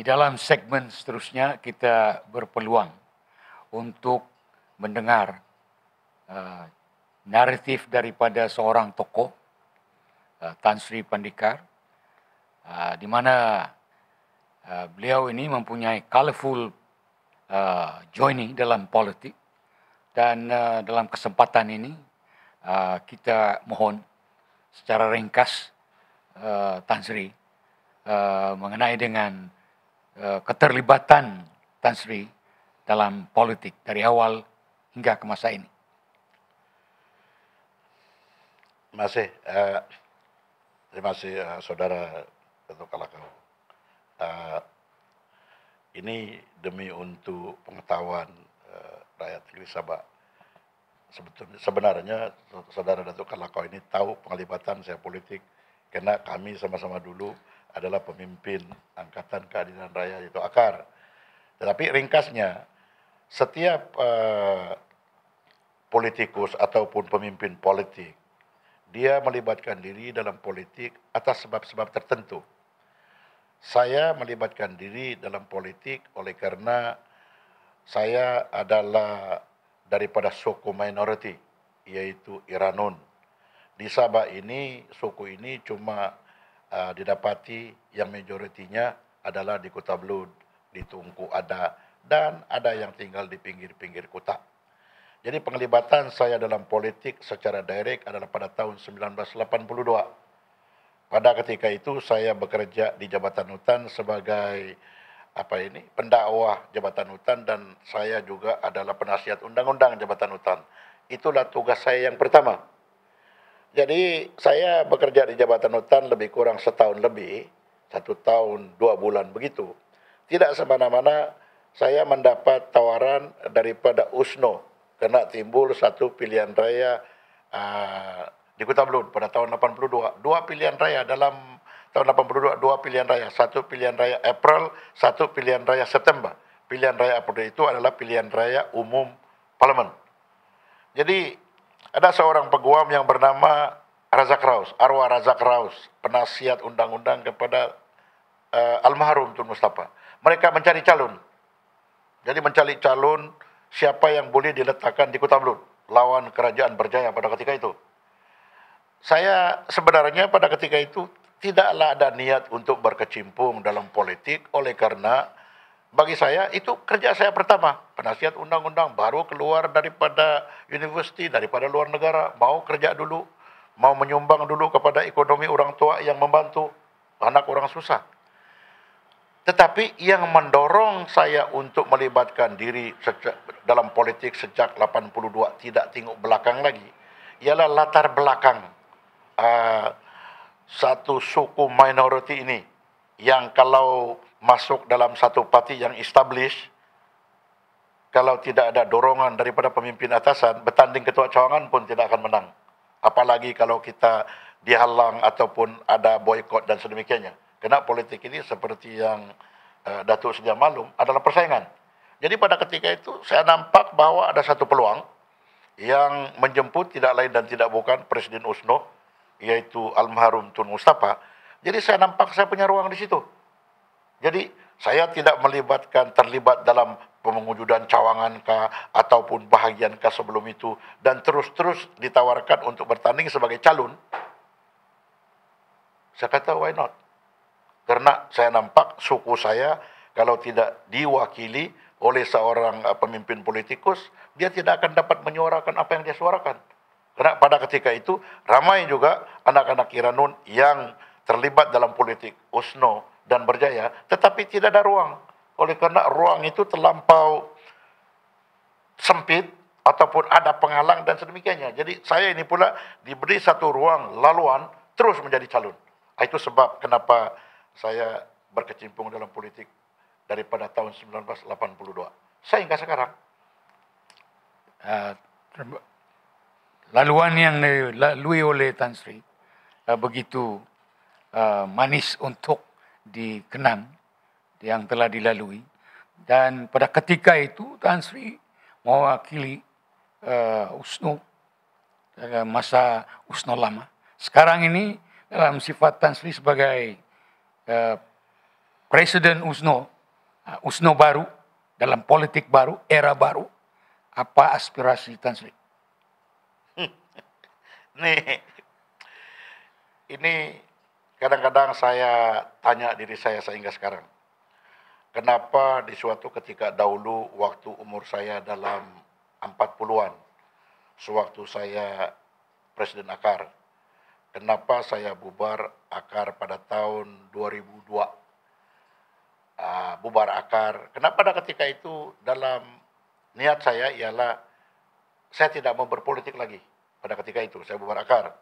Dalam segmen seterusnya kita berpeluang untuk mendengar naratif daripada seorang tokoh, Tan Sri Pandikar, di mana beliau ini mempunyai colorful journey dalam politik, dan dalam kesempatan ini kita mohon secara ringkas Tan Sri mengenai dengan keterlibatan Tan Sri dalam politik dari awal hingga ke masa ini. Terima kasih Saudara Datuk Kalakau. Ini demi untuk pengetahuan rakyat negeri Sabak. Sebenarnya Saudara Datuk Kalakau ini tahu penglibatan saya politik, karena kami sama-sama dulu adalah pemimpin Angkatan Keadilan Raya, yaitu AKAR. Tetapi ringkasnya, setiap politikus ataupun pemimpin politik, dia melibatkan diri dalam politik atas sebab-sebab tertentu. Saya melibatkan diri dalam politik oleh karena saya adalah daripada suku minoriti yaitu Iranun. Di Sabah ini, suku ini cuma didapati yang majoritinya adalah di Kota Belud, di Tungku ada, dan ada yang tinggal di pinggir-pinggir kota. Jadi penglibatan saya dalam politik secara direct adalah pada tahun 1982. Pada ketika itu saya bekerja di Jabatan Hutan sebagai pendakwah Jabatan Hutan, dan saya juga adalah penasihat undang-undang Jabatan Hutan. Itulah tugas saya yang pertama. Jadi saya bekerja di Jabatan Hutan lebih kurang setahun lebih, 1 tahun 2 bulan begitu. Tidak semena-mena saya mendapat tawaran daripada USNO karena timbul satu pilihan raya di Kota Belud pada tahun 82. Dua pilihan raya dalam tahun 82, dua pilihan raya. Satu pilihan raya April, satu pilihan raya September. Pilihan raya April itu adalah pilihan raya umum parlemen. Jadi ada seorang peguam yang bernama Razak Raus, arwah Razak Raus, penasihat undang-undang kepada almarhum Tun Mustafa. Mereka mencari calon. Jadi mencari calon siapa yang boleh diletakkan di Kota Belud lawan Kerajaan Berjaya pada ketika itu. Saya sebenarnya pada ketika itu tidaklah ada niat untuk berkecimpung dalam politik, oleh karena bagi saya itu kerja saya pertama, penasihat undang-undang, baru keluar daripada universiti, daripada luar negara, mau kerja dulu, mau menyumbang dulu kepada ekonomi orang tua yang membantu anak orang susah. Tetapi yang mendorong saya untuk melibatkan diri dalam politik sejak 82, tidak tengok belakang lagi, ialah latar belakang satu suku minoriti ini yang kalau masuk dalam satu parti yang established, kalau tidak ada dorongan daripada pemimpin atasan, bertanding ketua cawangan pun tidak akan menang. Apalagi kalau kita dihalang ataupun ada boykot dan sedemikiannya. Kerana politik ini seperti yang Datuk sedia maklum adalah persaingan. Jadi pada ketika itu saya nampak bahawa ada satu peluang yang menjemput tidak lain dan tidak bukan Presiden USNO, yaitu almarhum Tun Mustafa. Jadi saya nampak saya punya ruang di situ. Jadi saya tidak terlibat dalam pengujudan cawangan kah ataupun bahagian kah sebelum itu, dan terus-terus ditawarkan untuk bertanding sebagai calon. Saya kata why not? Karena saya nampak suku saya kalau tidak diwakili oleh seorang pemimpin politikus, dia tidak akan dapat menyuarakan apa yang dia suarakan. Karena pada ketika itu ramai juga anak-anak Iranun yang terlibat dalam politik USNO dan Berjaya, tetapi tidak ada ruang. Oleh karena ruang itu terlampau sempit ataupun ada penghalang dan sedemikiannya. Jadi saya ini pula diberi satu ruang laluan terus menjadi calon. Itu sebab kenapa saya berkecimpung dalam politik daripada tahun 1982 sehingga sekarang. Laluan yang dilalui oleh Tan Sri begitu manis untuk dikenang yang telah dilalui, dan pada ketika itu Tan Sri mewakili USNO dalam masa USNO lama. Sekarang ini dalam sifat Tan Sri sebagai Presiden USNO, USNO baru, dalam politik baru, era baru, apa aspirasi Tan Sri? Ini kadang-kadang saya tanya diri saya sehingga sekarang. Kenapa di suatu ketika dahulu waktu umur saya dalam 40-an, sewaktu saya Presiden Akar, kenapa saya bubar Akar pada tahun 2002? Bubar Akar. Kenapa pada ketika itu dalam niat saya ialah saya tidak mau berpolitik lagi. Pada ketika itu saya bubar Akar.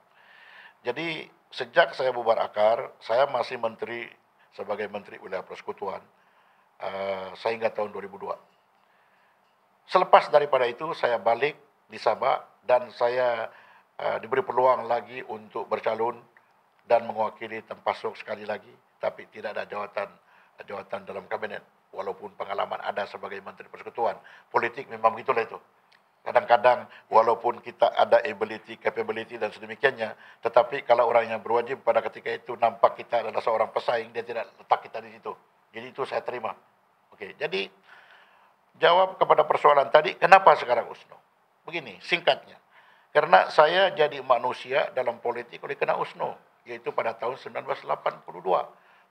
Jadi sejak saya bubar Akar, saya masih menteri sebagai Menteri Wilayah Persekutuan sehingga tahun 2002. Selepas daripada itu saya balik di Sabah dan saya diberi peluang lagi untuk bercalon dan mewakili Tempasuk sekali lagi, tapi tidak ada jawatan dalam kabinet. Walaupun pengalaman ada sebagai Menteri Persekutuan, politik memang begitulah itu. Kadang-kadang walaupun kita ada ability, capability dan sedemikiannya, tetapi kalau orang yang berwajib pada ketika itu nampak kita adalah seorang pesaing, dia tidak letak kita di situ. Jadi itu saya terima. Okey, jadi jawab kepada persoalan tadi, kenapa sekarang USNO? Begini, singkatnya. Karena saya jadi manusia dalam politik oleh karena USNO, yaitu pada tahun 1982.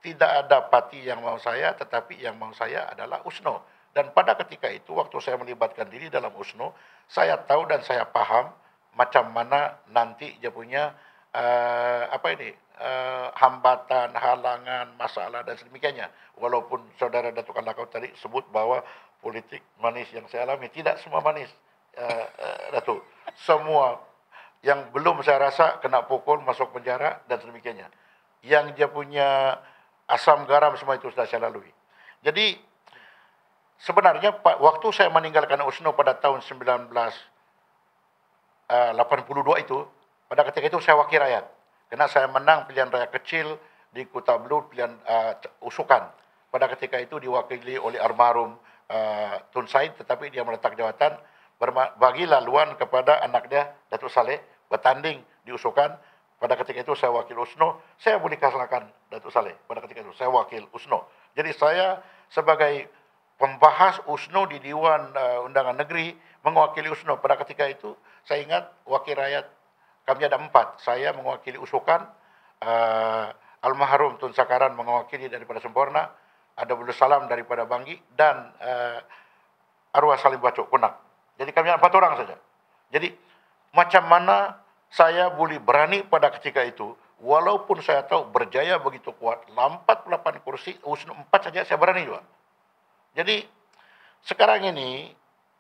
Tidak ada parti yang mau saya, tetapi yang mau saya adalah USNO. Dan pada ketika itu, waktu saya melibatkan diri dalam USNO, saya tahu dan saya paham macam mana nanti dia punya hambatan, halangan, masalah dan sedemikiannya. Walaupun saudara Datuk Kalakau tadi sebut bahwa politik manis yang saya alami, tidak semua manis, Datuk. Semua yang belum saya rasa kena pukul, masuk penjara dan sedemikiannya. Yang dia punya asam garam semua itu sudah saya lalui. Jadi sebenarnya waktu saya meninggalkan USNO pada tahun 1982 itu, pada ketika itu saya wakil rakyat. Karena saya menang pilihan raya kecil di Kota Belud, pilihan usukan. Pada ketika itu diwakili oleh almarhum Tun Said, tetapi dia meletak jawatan bagi laluan kepada anak dia, Datuk Saleh, bertanding di usukan. Pada ketika itu saya wakil USNO, saya boleh kalahkan Datuk Saleh. Pada ketika itu saya wakil USNO. Jadi saya sebagai pembahas USNO di Dewan Undangan Negeri mewakili USNO. Pada ketika itu saya ingat wakil rakyat kami ada 4. Saya mewakili usukan, almarhum Tun Sakaran mewakili daripada Sempurna, ada Abdul Salam daripada Banggi, dan arwah Salim Bacok Kunak. Jadi kami ada 4 orang saja. Jadi macam mana saya boleh berani pada ketika itu, walaupun saya tahu berjaya begitu kuat, 48 kursi, USNO 4 saja saya berani juga. Jadi sekarang ini,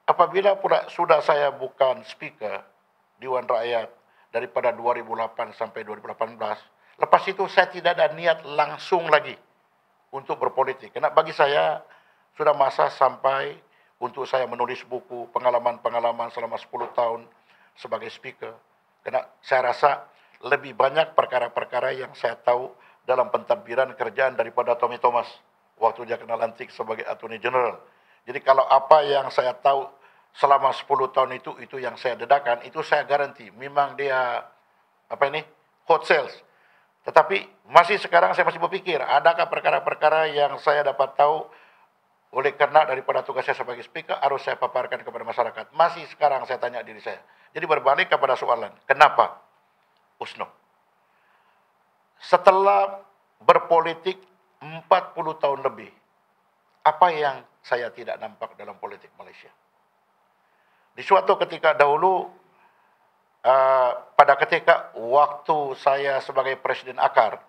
apabila pula sudah saya bukan speaker Dewan Rakyat daripada 2008 sampai 2018, lepas itu saya tidak ada niat langsung lagi untuk berpolitik. Karena bagi saya sudah masa sampai untuk saya menulis buku pengalaman-pengalaman selama 10 tahun sebagai speaker. Karena saya rasa lebih banyak perkara-perkara yang saya tahu dalam pentadbiran kerjaan daripada Tommy Thomas waktu dia kena lantik sebagai Attorney General. Jadi kalau apa yang saya tahu selama 10 tahun itu yang saya dedakan, itu saya garanti memang dia hot sales. Tetapi masih sekarang saya masih berpikir, adakah perkara-perkara yang saya dapat tahu oleh karena daripada tugas saya sebagai speaker harus saya paparkan kepada masyarakat. Masih sekarang saya tanya diri saya. Jadi berbalik kepada soalan, kenapa USNO? Setelah berpolitik 40 tahun lebih, apa yang saya tidak nampak dalam politik Malaysia? Di suatu ketika dahulu, pada ketika waktu saya sebagai Presiden AKAR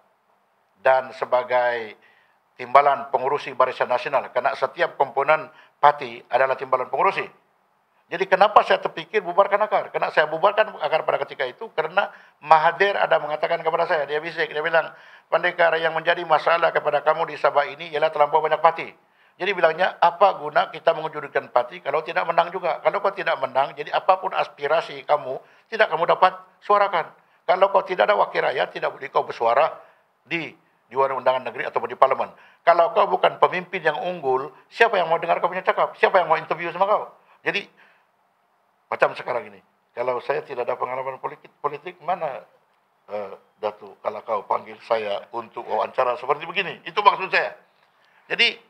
dan sebagai timbalan pengurusi Barisan Nasional, karena setiap komponen parti adalah timbalan pengurusi. Jadi kenapa saya terpikir bubarkan AKAR? Karena saya bubarkan AKAR pada ketika itu karena Mahathir ada mengatakan kepada saya, dia bisik, dia bilang, Pandekar, yang menjadi masalah kepada kamu di Sabah ini ialah terlampau banyak parti. Jadi bilangnya, apa guna kita mewujudkan parti kalau tidak menang juga? Kalau kau tidak menang, jadi apapun aspirasi kamu, tidak kamu dapat suarakan. Kalau kau tidak ada wakil rakyat, tidak boleh kau bersuara di Dewan Undangan Negeri atau di Parlimen. Kalau kau bukan pemimpin yang unggul, siapa yang mau dengar kau punya cakap? Siapa yang mau interview sama kau? Jadi, macam sekarang ini, kalau saya tidak ada pengalaman politik mana Datuk Kalakau panggil saya untuk wawancara seperti begini? Itu maksud saya. Jadi,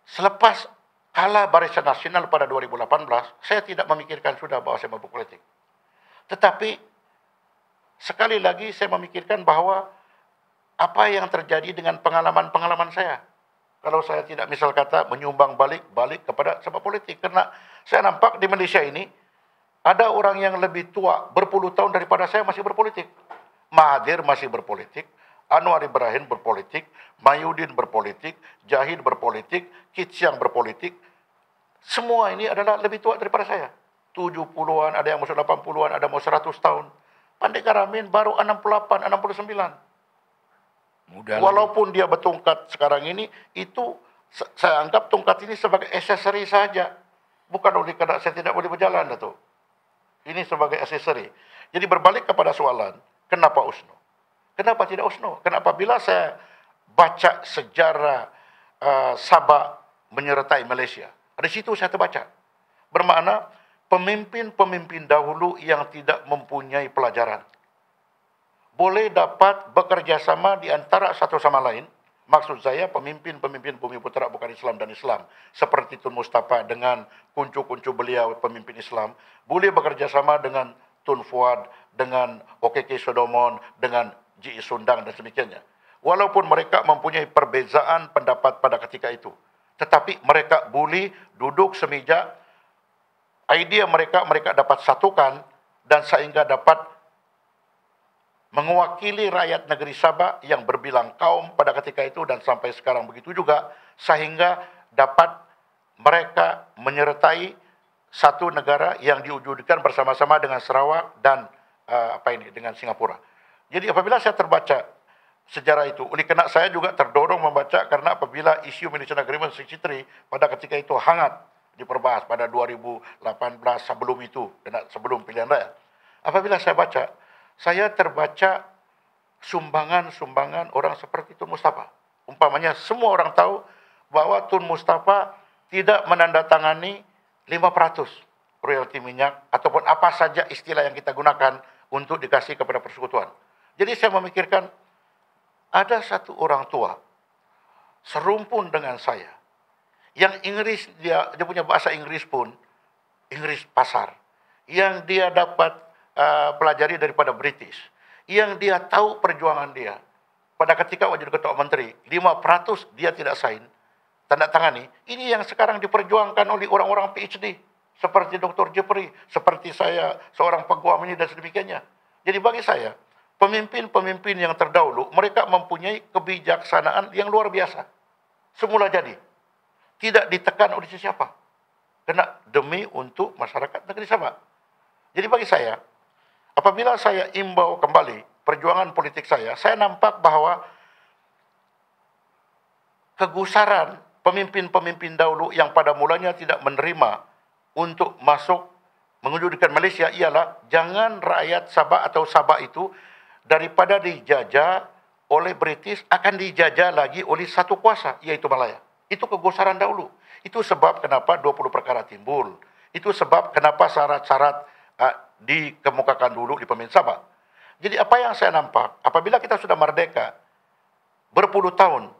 selepas kalah Barisan Nasional pada 2018, saya tidak memikirkan sudah bahwa saya mampu politik. Tetapi, sekali lagi saya memikirkan bahwa apa yang terjadi dengan pengalaman-pengalaman saya. Kalau saya tidak misal kata menyumbang balik kepada sebab politik. Karena saya nampak di Malaysia ini, ada orang yang lebih tua berpuluh tahun daripada saya masih berpolitik. Mahathir masih berpolitik, Anwar Ibrahim berpolitik, Mahyudin berpolitik, Jahid berpolitik, Kit Siang berpolitik. Semua ini adalah lebih tua daripada saya. 70-an, ada yang masuk 80-an, ada mau 100 tahun. Pandekar Amin baru 68, 69. Mudah walaupun lagi dia bertongkat sekarang ini, itu saya anggap tongkat ini sebagai aksesori saja. Bukan oleh karena saya tidak boleh berjalan, Datuk. Ini sebagai aksesori. Jadi berbalik kepada soalan, kenapa USNO? Kenapa tidak USNO? Kenapa bila saya baca sejarah Sabah menyertai Malaysia, di situ saya terbaca. Bermakna pemimpin-pemimpin dahulu yang tidak mempunyai pelajaran boleh dapat bekerjasama di antara satu sama lain Maksud saya pemimpin-pemimpin Bumi Putra bukan Islam dan Islam, seperti Tun Mustafa dengan kuncu-kuncu beliau pemimpin Islam, boleh bekerja sama dengan Tun Fuad, dengan OKK Sodomon, dengan Ji Sundang dan semikiranya. Walaupun mereka mempunyai perbezaan pendapat pada ketika itu, tetapi mereka boleh duduk semeja, idea mereka dapat satukan dan sehingga dapat mewakili rakyat negeri Sabah yang berbilang kaum pada ketika itu dan sampai sekarang begitu juga, sehingga dapat mereka menyertai satu negara yang diwujudkan bersama-sama dengan Sarawak dan dengan Singapura. Jadi apabila saya terbaca sejarah itu, oleh kerana saya juga terdorong membaca karena apabila isu Malaysian Agreement 63 pada ketika itu hangat diperbahas pada 2018 sebelum itu, sebelum pilihan raya. Apabila saya baca, saya terbaca sumbangan-sumbangan orang seperti Tun Mustafa. Umpamanya semua orang tahu bahwa Tun Mustafa tidak menandatangani 5% royalti minyak ataupun apa saja istilah yang kita gunakan untuk dikasih kepada persekutuan. Jadi saya memikirkan ada satu orang tua serumpun dengan saya yang Inggris, dia punya bahasa Inggris pun Inggris pasar, yang dia dapat pelajari daripada British, yang dia tahu perjuangan dia. Pada ketika jadi ketua menteri, 5% dia tidak sign, tanda tangani. Ini yang sekarang diperjuangkan oleh orang-orang PhD, seperti Dr. Jeffrey, seperti saya, seorang peguam ini dan sedemikiannya. Jadi bagi saya, pemimpin-pemimpin yang terdahulu, mereka mempunyai kebijaksanaan yang luar biasa. Semula jadi. Tidak ditekan oleh siapa. Karena demi untuk masyarakat negeri Sabah. Jadi bagi saya, apabila saya imbau kembali perjuangan politik saya nampak bahwa kegusaran pemimpin-pemimpin dahulu yang pada mulanya tidak menerima untuk masuk mewujudkan Malaysia ialah jangan rakyat Sabah atau Sabah itu daripada dijajah oleh British akan dijajah lagi oleh satu kuasa, yaitu Malaya. Itu kegusaran dahulu. Itu sebab kenapa 20 perkara timbul. Itu sebab kenapa syarat-syarat dikemukakan dulu di pemimpin Sabah. Jadi apa yang saya nampak, apabila kita sudah merdeka berpuluh tahun,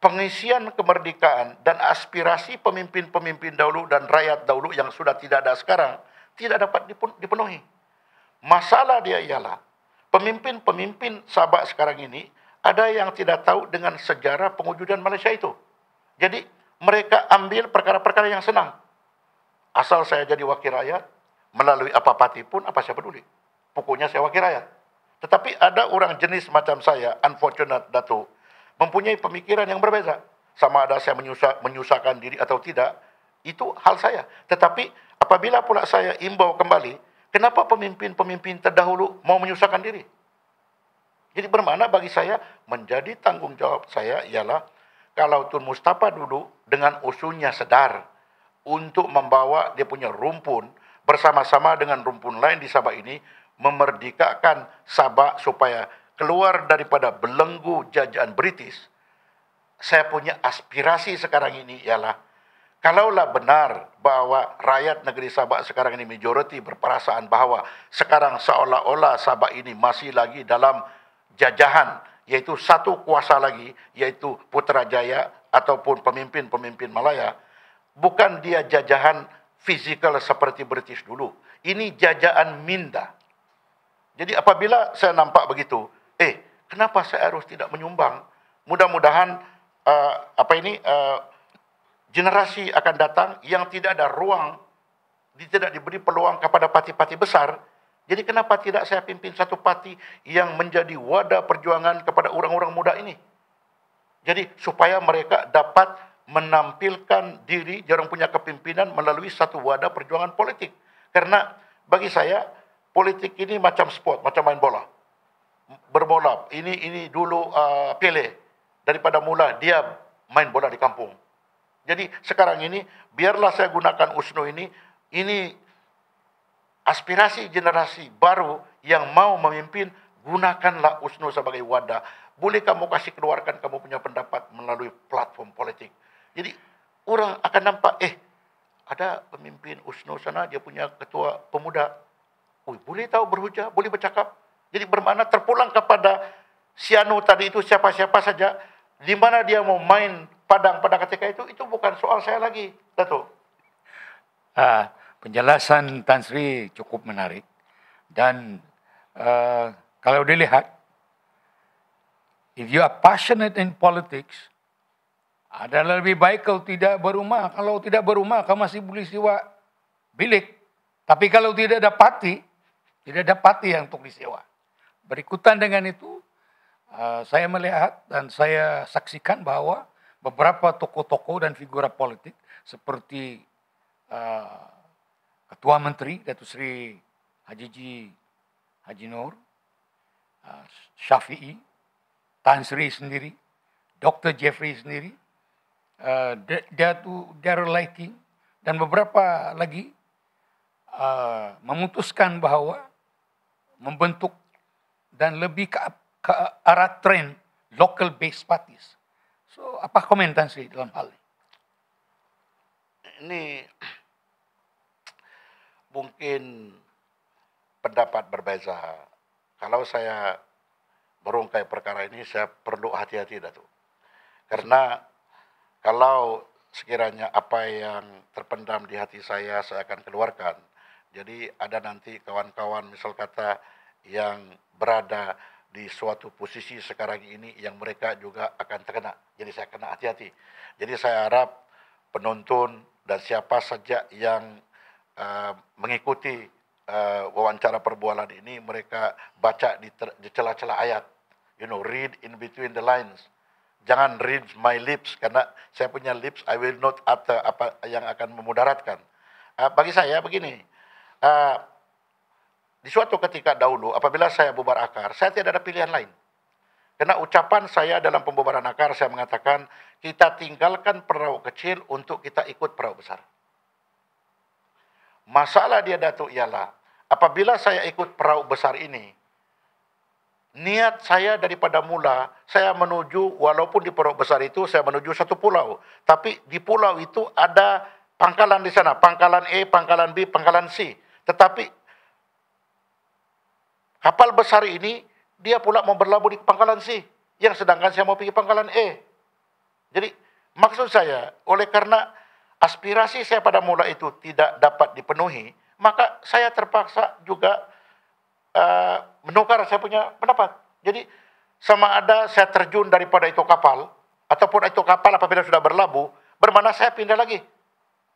pengisian kemerdekaan dan aspirasi pemimpin-pemimpin dahulu dan rakyat dahulu yang sudah tidak ada sekarang, tidak dapat dipenuhi. Masalah dia ialah, pemimpin-pemimpin Sabah sekarang ini, ada yang tidak tahu dengan sejarah pengujudan Malaysia itu. Jadi, mereka ambil perkara-perkara yang senang. Asal saya jadi wakil rakyat, melalui apa parti pun, apa saya peduli. Pokoknya saya wakil rakyat. Tetapi ada orang jenis macam saya, unfortunate Dato', mempunyai pemikiran yang berbeza. Sama ada saya menyusahkan diri atau tidak, itu hal saya. Tetapi apabila pula saya imbau kembali, kenapa pemimpin-pemimpin terdahulu mau menyusahkan diri? Jadi bermakna bagi saya, menjadi tanggung jawab saya ialah, kalau Tun Mustafa dulu dengan usulnya sedar untuk membawa dia punya rumpun bersama-sama dengan rumpun lain di Sabah ini, memerdekakan Sabah supaya keluar daripada belenggu jajahan British. Saya punya aspirasi sekarang ini ialah, kalaulah benar bahwa rakyat negeri Sabah sekarang ini majoriti berperasaan bahwa sekarang seolah-olah Sabah ini masih lagi dalam jajahan, yaitu satu kuasa lagi, yaitu Putrajaya ataupun pemimpin-pemimpin Malaya, bukan dia jajahan fizikal seperti British dulu. Ini jajahan minda. Jadi apabila saya nampak begitu, kenapa saya harus tidak menyumbang? Mudah-mudahan generasi akan datang yang tidak ada ruang, tidak diberi peluang kepada parti-parti besar. Jadi kenapa tidak saya pimpin satu parti yang menjadi wadah perjuangan kepada orang-orang muda ini? Jadi supaya mereka dapat menampilkan diri, jarang punya kepimpinan melalui satu wadah perjuangan politik. Karena bagi saya, politik ini macam sport, macam main bola. Berbola, ini dulu Pele. Daripada mula dia main bola di kampung. Jadi sekarang ini, biarlah saya gunakan USNO ini aspirasi generasi baru yang mau memimpin, gunakanlah USNO sebagai wadah. Boleh kamu keluarkan kamu punya pendapat melalui platform politik. Jadi orang akan nampak, ada pemimpin USNO sana, dia punya ketua pemuda. Boleh tahu berhujah, boleh bercakap. Jadi bermakna terpulang kepada Siano tadi itu siapa-siapa saja Di mana dia mau main padang pada ketika itu bukan soal saya lagi, Datuk. Penjelasan Tan Sri cukup menarik dan kalau dilihat, if you are passionate in politics, adalah lebih baik kau tidak berumah. Kalau tidak berumah, kau masih boleh sewa bilik. Tapi kalau tidak dapati yang untuk disewa. Berikutan dengan itu, saya melihat dan saya saksikan bahwa beberapa tokoh-tokoh dan figura politik seperti Ketua Menteri Datuk Seri Haji Nur, Syafiee, Tan Sri sendiri, Dr. Jeffrey sendiri, Darul Liking, dan beberapa lagi memutuskan bahwa membentuk dan lebih ke arah trend local based parties. So, apa komentar Sri dalam hal ini? Ini mungkin pendapat berbeza. Kalau saya merungkai perkara ini, saya perlu hati-hati, Datuk. Karena kalau sekiranya apa yang terpendam di hati saya akan keluarkan. Jadi ada nanti kawan-kawan misal kata yang berada di suatu posisi sekarang ini yang mereka juga akan terkena. Jadi saya kena hati-hati. Jadi saya harap penonton dan siapa saja yang mengikuti wawancara perbualan ini, mereka baca di celah-celah ayat. Read in between the lines. Jangan read my lips, karena saya punya lips, I will not utter apa yang akan memudaratkan. Bagi saya begini, di suatu ketika dahulu, apabila saya bubar akar, saya tidak ada pilihan lain. Karena ucapan saya dalam pembubaran akar, saya mengatakan, kita tinggalkan perahu kecil untuk kita ikut perahu besar. Masalah dia, Datuk, ialah, apabila saya ikut perahu besar ini, niat saya daripada mula, saya menuju, walaupun di perahu besar itu, saya menuju satu pulau. Tapi di pulau itu ada pangkalan di sana, pangkalan A, pangkalan B, pangkalan C. Tetapi kapal besar ini, dia pula mau berlabuh di pangkalan C, yang sedangkan saya mau pergi pangkalan A. Jadi, maksud saya, oleh karena aspirasi saya pada mula itu tidak dapat dipenuhi, maka saya terpaksa juga menukar saya punya pendapat. Jadi, sama ada saya terjun daripada itu kapal, ataupun itu kapal apabila sudah berlabuh, bermana saya pindah lagi.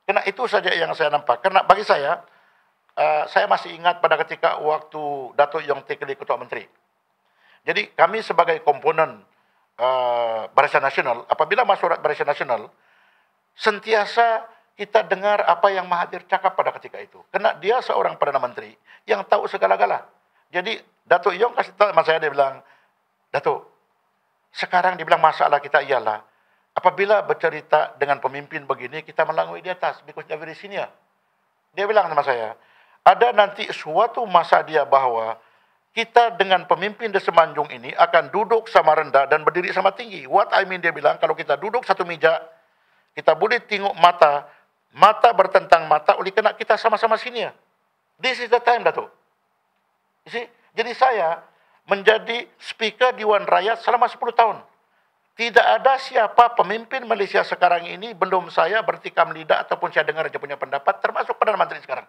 Karena itu saja yang saya nampak. Karena bagi saya masih ingat pada ketika waktu Datuk Yong Tekeli Ketua Menteri. Jadi kami sebagai komponen Barisan Nasional, apabila masuk Barisan Nasional, sentiasa kita dengar apa yang Mahathir cakap pada ketika itu. Karena dia seorang Perdana Menteri yang tahu segala-gala. Jadi Datuk Yong kasih tahu sama saya, dia bilang, Datuk, sekarang dia bilang masalah kita ialah, apabila bercerita dengan pemimpin begini, kita melangui di atas, because they're very senior. Dia bilang sama saya, ada nanti suatu masa dia bahwa kita dengan pemimpin di Semenanjung ini akan duduk sama rendah dan berdiri sama tinggi. What I mean, dia bilang, kalau kita duduk satu meja, kita boleh tengok mata bertentang mata, oleh kerana kita sama-sama senior. This is the time, Datuk. Jadi saya menjadi speaker Dewan Rakyat selama 10 tahun. Tidak ada siapa pemimpin Malaysia sekarang ini belum saya bertikam lidah ataupun saya dengar dia punya pendapat, termasuk Perdana Menteri sekarang.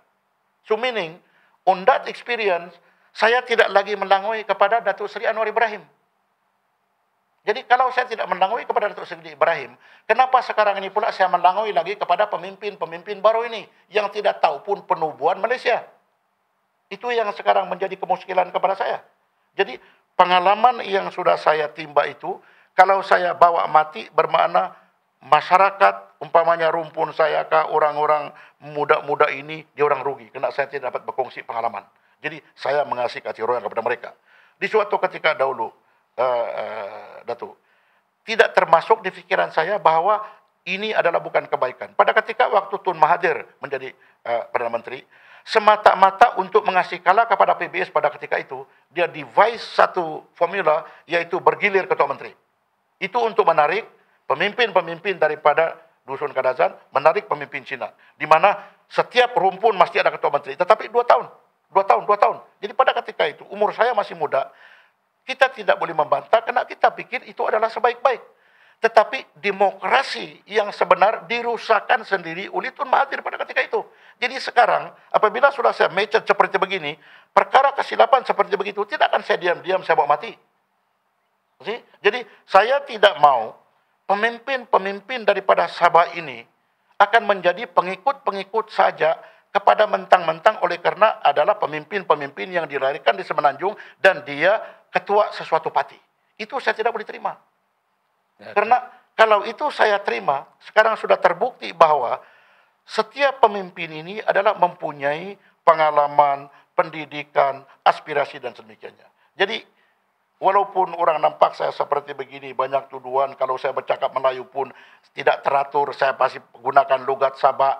So meaning, on that experience, saya tidak lagi melangui kepada Datuk Seri Anwar Ibrahim. Jadi kalau saya tidak melangui kepada Datuk Seri Ibrahim, kenapa sekarang ini pula saya melangui lagi kepada pemimpin-pemimpin baru ini yang tidak tahu pun penubuhan Malaysia? Itu yang sekarang menjadi kemuskilan kepada saya. Jadi pengalaman yang sudah saya timba itu, kalau saya bawa mati, bermakna masyarakat, umpamanya rumpun saya kah, orang-orang muda-muda ini, dia orang rugi. Kerana saya tidak dapat berkongsi pengalaman. Jadi saya mengasih kasih royal kepada mereka. Di suatu ketika dahulu, Datuk, tidak termasuk di fikiran saya bahwa ini adalah bukan kebaikan. Pada ketika waktu Tun Mahathir menjadi Perdana Menteri, semata-mata untuk mengasih kalah kepada PBS pada ketika itu, dia devise satu formula, yaitu bergilir Ketua Menteri. Itu untuk menarik pemimpin-pemimpin daripada Dusun Kadazan, menarik pemimpin Cina. Di mana setiap rumpun mesti ada Ketua Menteri. Tetapi 2 tahun. Jadi pada ketika itu, umur saya masih muda, kita tidak boleh membantah, karena kita pikir itu adalah sebaik-baik. Tetapi demokrasi yang sebenar dirusakkan sendiri oleh Tun Mahathir pada ketika itu. Jadi sekarang apabila sudah saya macet seperti begini, perkara kesilapan seperti begitu tidak akan saya diam-diam saya bawa mati. Jadi saya tidak mau pemimpin-pemimpin daripada Sabah ini akan menjadi pengikut-pengikut saja kepada mentang-mentang oleh karena adalah pemimpin-pemimpin yang dilahirkan di Semenanjung dan dia ketua sesuatu parti. Itu saya tidak boleh terima. Karena kalau itu saya terima, sekarang sudah terbukti bahwa setiap pemimpin ini adalah mempunyai pengalaman, pendidikan, aspirasi dan sedemikiannya. Jadi walaupun orang nampak saya seperti begini, banyak tuduhan, kalau saya bercakap Melayu pun tidak teratur, saya pasti gunakan logat Sabah,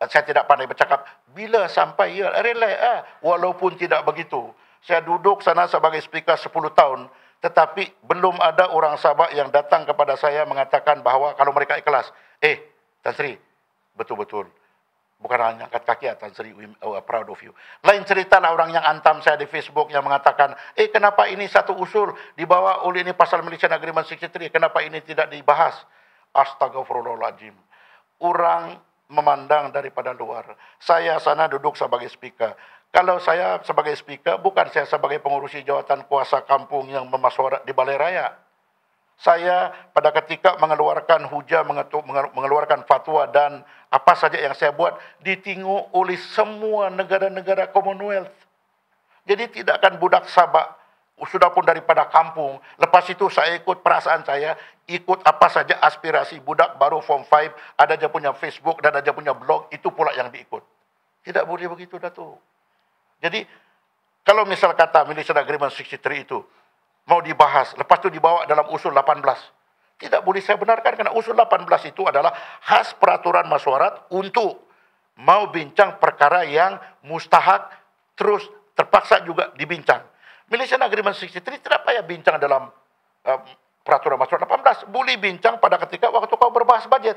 saya tidak pandai bercakap. Bila sampai, ya relax, walaupun tidak begitu. Saya duduk sana sebagai speaker 10 tahun, tetapi belum ada orang Sabah yang datang kepada saya mengatakan bahawa kalau mereka ikhlas, Tan Sri, betul-betul. Bukan hanya angkat kaki, Tan Sri, we are proud of you. Lain ceritalah orang yang antam saya di Facebook yang mengatakan, kenapa ini satu usul dibawa oleh ini pasal Malaysian Agreement 63, kenapa ini tidak dibahas? Astagfirullahaladzim. Orang memandang daripada luar. Saya sana duduk sebagai speaker. Kalau saya sebagai speaker, bukan saya sebagai pengurusi jawatan kuasa kampung yang memasyarakat di Balai Raya. Saya pada ketika mengeluarkan hujah, mengeluarkan fatwa dan apa saja yang saya buat ditinggu oleh semua negara-negara Commonwealth. Jadi tidak akan budak Sabah, sudah pun daripada kampung. Lepas itu saya ikut perasaan saya, ikut apa saja aspirasi budak baru Form 5, ada aja punya Facebook dan ada punya blog, itu pula yang diikut. Tidak boleh begitu, Datuk. Jadi, kalau misal kata Malaysian Agreement 63 itu mau dibahas, lepas itu dibawa dalam usul 18. Tidak boleh saya benarkan kerana usul 18 itu adalah khas peraturan masyarakat untuk mau bincang perkara yang mustahak terus terpaksa juga dibincang. Malaysian Agreement 63 tidak payah bincang dalam peraturan masyarakat 18. Boleh bincang pada ketika waktu kau berbahas budget.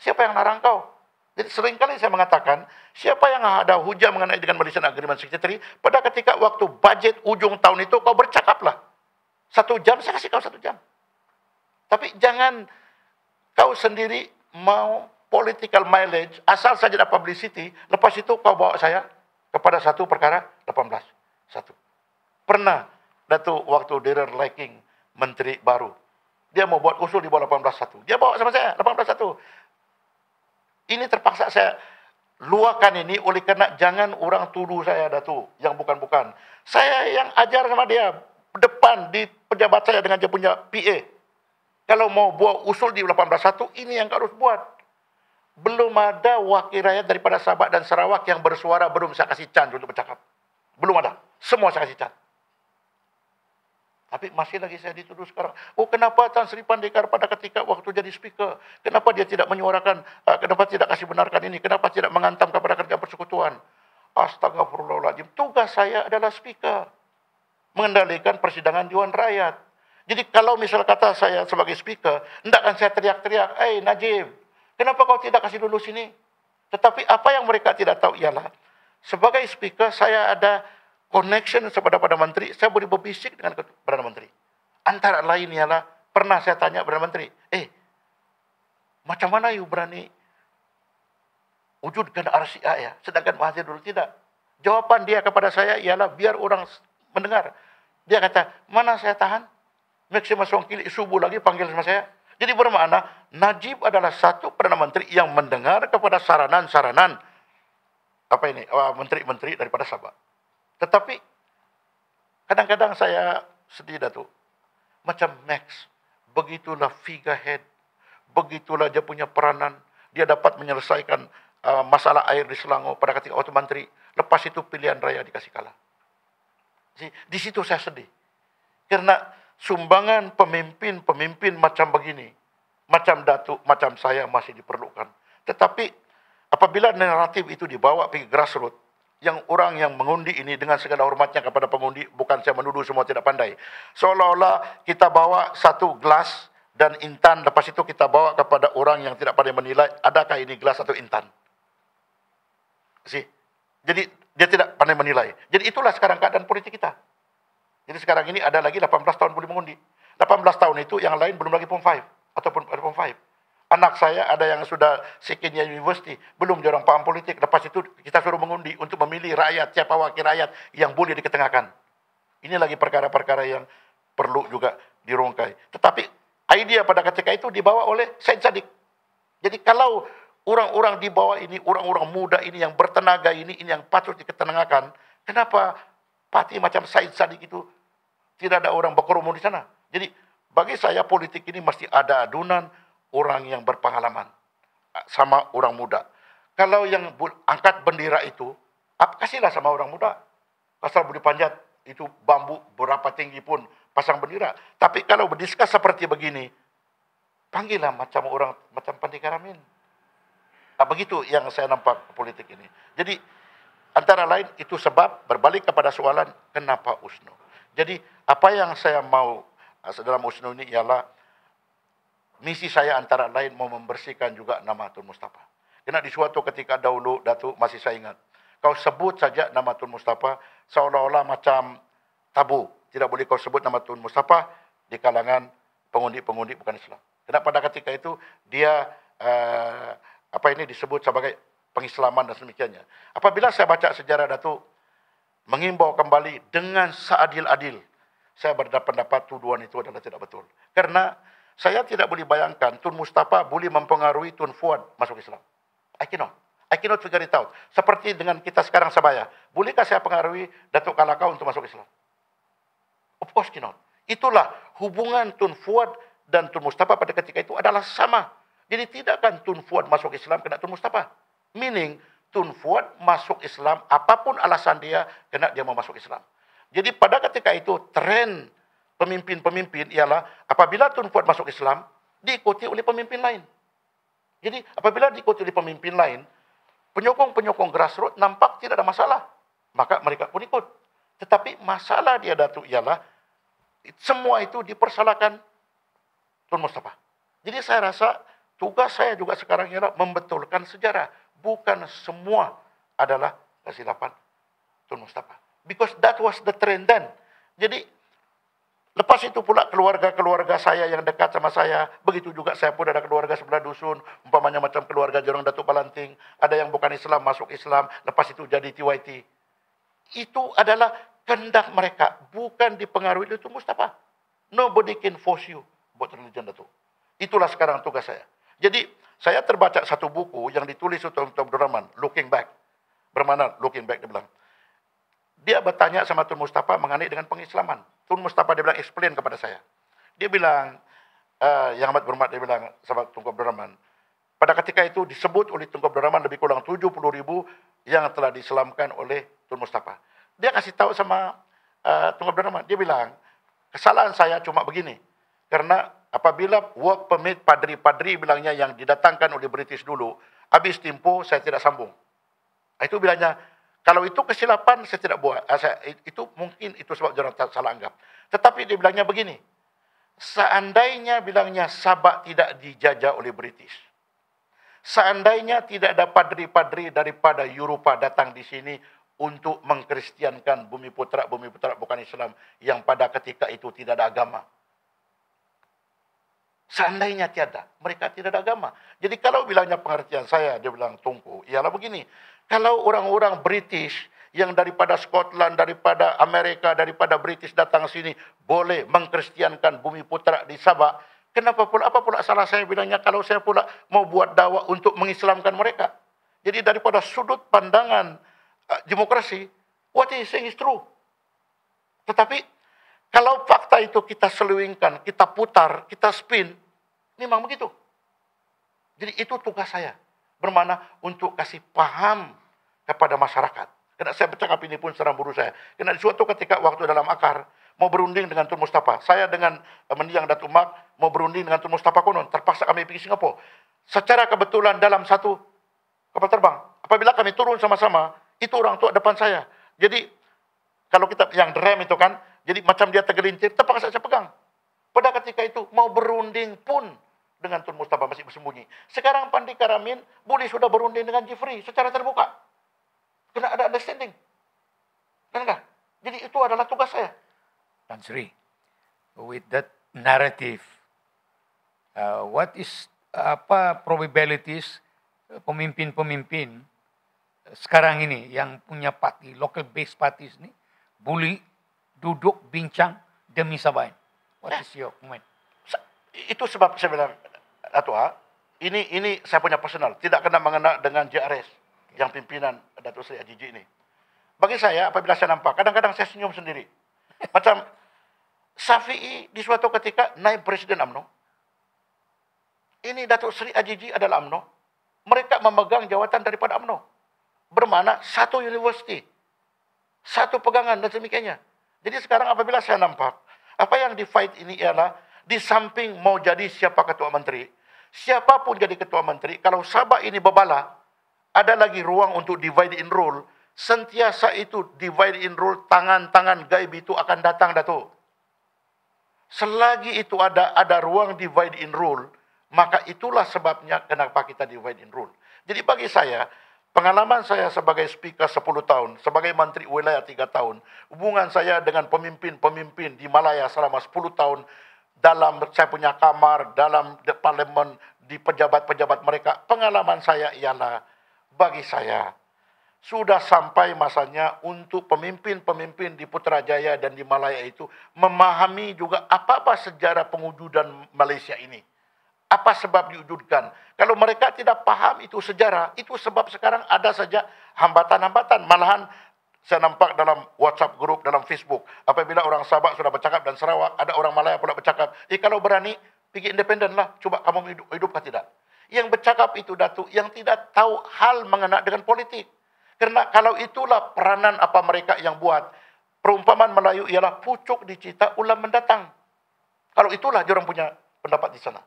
Siapa yang larang kau? Jadi seringkali saya mengatakan, siapa yang ada hujah mengenai dengan Malaysian Agreement 63, pada ketika waktu budget ujung tahun itu, kau bercakaplah. 1 jam, saya kasih kau 1 jam. Tapi jangan kau sendiri mau political mileage, asal saja ada publicity, lepas itu kau bawa saya kepada satu perkara 18. Satu. Pernah, Datuk, waktu Derer Liking, menteri baru, dia mau buat usul di bawah 18.1. Dia bawa sama saya, 18.1. Ini terpaksa saya luahkan ini oleh kerana jangan orang tuduh saya, Datuk, yang bukan-bukan. Saya yang ajar sama dia, depan di pejabat saya dengan dia punya PA. Kalau mau buat usul di 18.1, ini yang harus buat. Belum ada wakil rakyat daripada Sabah dan Sarawak yang bersuara, belum saya kasih chance untuk bercakap. Belum ada. Semua saya kasih chance. Tapi masih lagi saya dituduh sekarang. Kenapa Tan Sri Pandekar pada ketika waktu jadi speaker, kenapa dia tidak menyuarakan, kenapa tidak kasih benarkan ini, kenapa tidak mengantam kepada kerja persekutuan? Astagfirullahaladzim. Tugas saya adalah speaker. Mengendalikan persidangan Dewan Rakyat. Jadi kalau misal kata saya sebagai speaker, tidak akan saya teriak-teriak, Najib, kenapa kau tidak kasih dulu sini? Tetapi apa yang mereka tidak tahu ialah, sebagai speaker saya ada connection kepada Perdana Menteri, saya boleh berbisik dengan Perdana Menteri. Antara lain ialah, pernah saya tanya Perdana Menteri, macam mana you berani wujudkan RCA ya, sedangkan Mahathir dulu tidak. Jawapan dia kepada saya ialah, biar orang mendengar. Dia kata, mana saya tahan? Maximus Wongkili subuh lagi panggil sama saya. Jadi bermakna, Najib adalah satu Perdana Menteri yang mendengar kepada saranan-saranan menteri-menteri daripada Sabah. Tetapi kadang-kadang saya sedih, Datuk. Macam Max, begitulah figurehead, begitulah dia punya peranan. Dia dapat menyelesaikan masalah air di Selangor pada ketika waktu menteri. Lepas itu pilihan raya dikasih kalah. Di situ saya sedih. Karena sumbangan pemimpin-pemimpin macam begini, macam Datuk, macam saya masih diperlukan. Tetapi apabila naratif itu dibawa pergi grassroots, yang orang yang mengundi ini dengan segala hormatnya kepada pengundi, bukan saya menuduh semua tidak pandai. Seolah-olah kita bawa satu gelas dan intan, lepas itu kita bawa kepada orang yang tidak pandai menilai, adakah ini gelas atau intan. Jadi dia tidak pandai menilai. Jadi itulah sekarang keadaan politik kita. Jadi sekarang ini ada lagi 18 tahun boleh mengundi. 18 tahun itu yang lain belum lagi Form 5 ataupun 5. Anak saya ada yang sudah second-year university, belum dia orang paham politik. Lepas itu kita suruh mengundi untuk memilih rakyat, siapa wakil rakyat yang boleh diketengahkan. Ini lagi perkara-perkara yang perlu juga dirungkai. Tetapi idea pada ketika itu dibawa oleh Said Sadiq. Jadi kalau orang-orang di bawah ini, orang-orang muda ini yang bertenaga ini yang patut diketengahkan, kenapa parti macam Said Sadiq itu tidak ada orang berkerumun di sana? Jadi bagi saya politik ini mesti ada adunan orang yang berpengalaman sama orang muda. Kalau yang angkat bendera itu, kasihlah sama orang muda. Pasal boleh panjat itu bambu berapa tinggi pun pasang bendera. Tapi kalau berdiskus seperti begini, panggillah macam orang macam Pandika Ramin. Begitu yang saya nampak politik ini. Jadi antara lain itu sebab berbalik kepada soalan kenapa USNO. Jadi apa yang saya mau dalam USNO ini ialah misi saya antara lain mau membersihkan juga nama Tun Mustafa. Karena di suatu ketika dahulu, Datuk masih saya ingat, kau sebut saja nama Tun Mustafa seolah-olah macam tabu. Tidak boleh kau sebut nama Tun Mustafa di kalangan pengundi-pengundi bukan Islam. Karena pada ketika itu dia disebut sebagai pengislaman dan semikiranya. Apabila saya baca sejarah Datuk mengimbau kembali dengan seadil-adil, saya berpendapat tuduhan itu adalah tidak betul. Karena saya tidak boleh bayangkan Tun Mustafa boleh mempengaruhi Tun Fuad masuk Islam. I cannot figure it out. Seperti dengan kita sekarang Sabaya. Bolehkah saya pengaruhi Datuk Kalakau untuk masuk Islam? Of course cannot. Itulah hubungan Tun Fuad dan Tun Mustafa pada ketika itu adalah sama. Jadi tidakkan Tun Fuad masuk Islam kena Tun Mustafa. Meaning Tun Fuad masuk Islam apapun alasan dia kena dia mau masuk Islam. Jadi pada ketika itu tren pemimpin-pemimpin ialah apabila Tun Fuad masuk Islam, diikuti oleh pemimpin lain. Jadi apabila diikuti oleh pemimpin lain, penyokong-penyokong grassroots nampak tidak ada masalah. Maka mereka pun ikut. Tetapi masalah dia Datuk ialah semua itu dipersalahkan Tun Mustafa. Jadi saya rasa tugas saya juga sekarang ialah membetulkan sejarah. Bukan semua adalah kesilapan Tun Mustafa. Because that was the trend then. Jadi lepas itu pula keluarga-keluarga saya yang dekat sama saya, begitu juga saya pun ada keluarga sebelah dusun, umpamanya macam keluarga Jorong Datuk Balanting, ada yang bukan Islam masuk Islam, lepas itu jadi TYT. Itu adalah kehendak mereka, bukan dipengaruhi oleh Tun Mustafa. Nobody can force you buat religion Datuk. Itulah sekarang tugas saya. Jadi saya terbaca satu buku yang ditulis oleh Tun Abdul Rahman, Looking Back. Bermakna Looking Back dia bilang. Dia bertanya sama Tun Mustafa mengenai dengan pengislaman. Tun Mustafa dia bilang explain kepada saya. Dia bilang, yang amat berhormat dia bilang sama Tunku Abdul Rahman, pada ketika itu disebut oleh Tunku Abdul Rahman lebih kurang 70,000 yang telah diselamkan oleh Tun Mustafa. Dia kasih tahu sama Tunku Abdul Rahman, dia bilang, kesalahan saya cuma begini. Karena apabila work permit padri-padri bilangnya yang didatangkan oleh British dulu, habis tempoh saya tidak sambung. Itu bilangnya, kalau itu kesilapan saya tidak buat. Itu mungkin itu sebab jangan salah anggap. Tetapi dia bilangnya begini. Seandainya bilangnya Sabak tidak dijajah oleh British. Seandainya tidak ada padri-padri daripada Eropah datang di sini untuk mengkristiankan bumi putra bukan Islam yang pada ketika itu tidak ada agama. Seandainya tiada, mereka tidak ada agama. Jadi kalau bilangnya pengertian saya, dia bilang Tunku, ialah begini. Kalau orang-orang British yang daripada Scotland, daripada Amerika, daripada British datang sini, boleh mengkristiankan bumi putra di Sabah, kenapa pula, apa pula salah saya bilangnya kalau saya pula mau buat dakwah untuk mengislamkan mereka? Jadi daripada sudut pandangan demokrasi, what he saying is true. Tetapi kalau fakta itu kita selewengkan, kita putar, kita spin, memang begitu. Jadi itu tugas saya. Bermakna untuk kasih paham kepada masyarakat. Karena saya bercakap ini pun serang buru saya. Karena di suatu ketika waktu dalam akar, mau berunding dengan Tun Mustafa. Saya dengan mendiang Datuk Mak, mau berunding dengan Tun Mustafa konon. Terpaksa kami pergi Singapura. Secara kebetulan dalam satu kapal terbang. Apabila kami turun sama-sama, itu orang tua depan saya. Jadi, kalau kita yang rem itu kan, jadi macam dia tergelincir, terpaksa saya pegang. Pada ketika itu, mau berunding pun dengan Tun Mustafa masih bersembunyi. Sekarang Pandika Ramin boleh sudah berunding dengan Jeffrey secara terbuka. Kena ada understanding. Kan? Jadi itu adalah tugas saya. Tan Sri, with that narrative what is apa probabilities pemimpin-pemimpin sekarang ini yang punya parti, local based parties ni boleh duduk bincang demi Sabah ini. What is your comment? Itu sebab saya bilang, Datuk ini saya punya personal, tidak kena mengena dengan JRS yang pimpinan Datuk Seri Ajiji ini. Bagi saya, apabila saya nampak, kadang-kadang saya senyum sendiri. Macam Syafi'i di suatu ketika naib Presiden UMNO. Ini Datuk Seri Ajiji adalah UMNO. Mereka memegang jawatan daripada UMNO. Bermakna satu universiti, satu pegangan dan demikiannya. Jadi sekarang apabila saya nampak, apa yang di-fight ini ialah, di samping mau jadi siapa ketua menteri, siapapun jadi ketua menteri, kalau Sabah ini berbala, ada lagi ruang untuk divide and rule. Sentiasa itu divide and rule, tangan-tangan gaib itu akan datang, Datuk. Selagi itu ada ruang divide and rule, maka itulah sebabnya kenapa kita divide and rule. Jadi bagi saya, pengalaman saya sebagai speaker 10 tahun, sebagai menteri wilayah 3 tahun, hubungan saya dengan pemimpin-pemimpin di Malaya selama 10 tahun, dalam saya punya kamar, dalam parlimen, di pejabat-pejabat mereka, pengalaman saya ialah, bagi saya, sudah sampai masanya untuk pemimpin-pemimpin di Putrajaya dan di Malaya itu memahami juga apa-apa sejarah pengujudan Malaysia ini. Apa sebab diwujudkan? Kalau mereka tidak paham itu sejarah, itu sebab sekarang ada saja hambatan-hambatan. Malahan saya nampak dalam WhatsApp group, dalam Facebook, apabila orang Sabah sudah bercakap dan Sarawak, ada orang Malaya pula bercakap, kalau berani, pergi independen lah, coba kamu hidupkah tidak? Yang bercakap itu, Datuk, yang tidak tahu hal mengenai dengan politik. Kerana kalau itulah peranan apa mereka yang buat, perumpamaan Melayu ialah pucuk dicita ulam mendatang. Kalau itulah diorang punya pendapat di sana.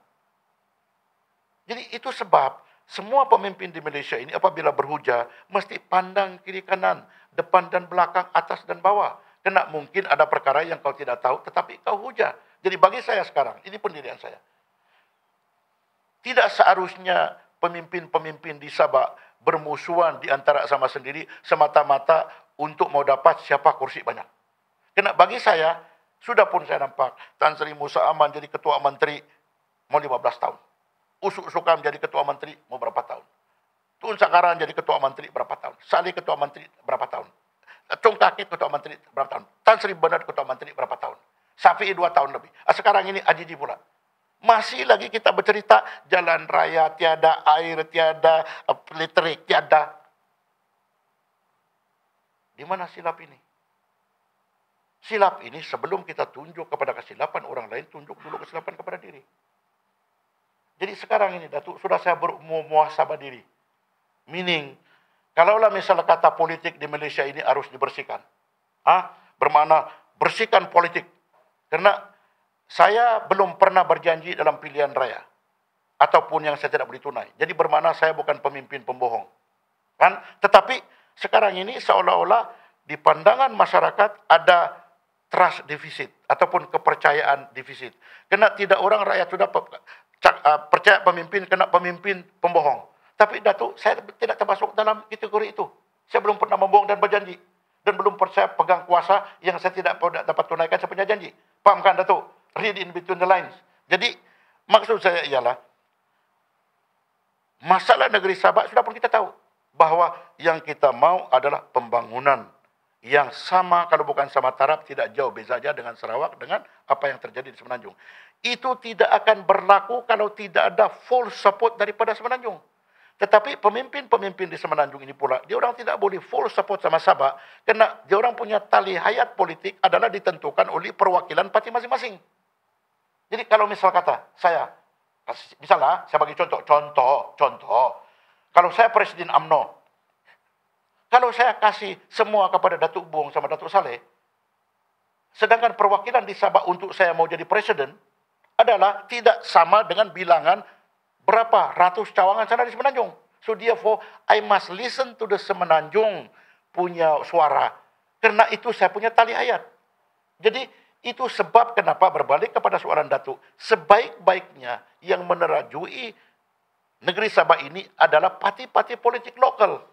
Jadi itu sebab semua pemimpin di Malaysia ini apabila berhujah mesti pandang kiri kanan, depan dan belakang, atas dan bawah. Kena mungkin ada perkara yang kau tidak tahu tetapi kau hujah. Jadi bagi saya sekarang, ini pendirian saya. Tidak seharusnya pemimpin-pemimpin di Sabah bermusuhan di antara sama sendiri semata-mata untuk mau dapat siapa kursi banyak. Kena bagi saya, sudah pun saya nampak Tan Sri Musa Aman jadi ketua menteri mau 15 tahun. Usuk Sukam jadi ketua menteri mau berapa tahun. Tun Sakaran jadi ketua menteri berapa tahun. Saleh ketua menteri berapa tahun. Chong Takit ketua menteri berapa tahun. Tan Sri Bernard ketua menteri berapa tahun. Syafi'i 2 tahun lebih. Sekarang ini Ajiji pula. Masih lagi kita bercerita jalan raya tiada, air tiada, listrik tiada. Di mana silap ini? Silap ini sebelum kita tunjuk kepada kesilapan orang lain, tunjuk dulu kesilapan kepada diri. Jadi sekarang ini, Datuk, sudah saya bermuhasabah diri. Meaning, kalaulah misalnya kata politik di Malaysia ini harus dibersihkan. Bermakna bersihkan politik. Karena saya belum pernah berjanji dalam pilihan raya. Ataupun yang saya tidak boleh tunai. Jadi bermakna saya bukan pemimpin pembohong. Kan? Tetapi sekarang ini seolah-olah di pandangan masyarakat ada trust defisit. Ataupun kepercayaan defisit. Karena tidak orang rakyat sudah percaya pemimpin, kena pemimpin pembohong. Tapi Datuk, saya tidak termasuk dalam kategori itu. Saya belum pernah membohong dan berjanji. Dan belum percaya pegang kuasa yang saya tidak dapat tunaikan saya punya janji. Fahamkan, Datuk? Read in between the lines. Jadi, maksud saya ialah, masalah negeri Sabah sudah pun kita tahu. Bahawa yang kita mau adalah pembangunan yang sama, kalau bukan sama taraf, tidak jauh beza saja dengan Sarawak, dengan apa yang terjadi di Semenanjung. Itu tidak akan berlaku kalau tidak ada full support daripada Semenanjung. Tetapi pemimpin-pemimpin di Semenanjung ini pula, dia orang tidak boleh full support sama Sabah, kerana dia orang punya tali hayat politik adalah ditentukan oleh perwakilan parti masing-masing. Jadi kalau misal kata, misalnya, saya bagi contoh, kalau saya Presiden UMNO, kalau saya kasih semua kepada Datuk Bung sama Datuk Saleh, sedangkan perwakilan di Sabah untuk saya mau jadi Presiden, adalah tidak sama dengan bilangan berapa ratus cawangan sana di Semenanjung. So therefore, I must listen to the Semenanjung punya suara. Kerana itu saya punya tali hayat. Jadi, itu sebab kenapa berbalik kepada soalan Datuk. Sebaik-baiknya yang menerajui negeri Sabah ini adalah parti-parti politik lokal.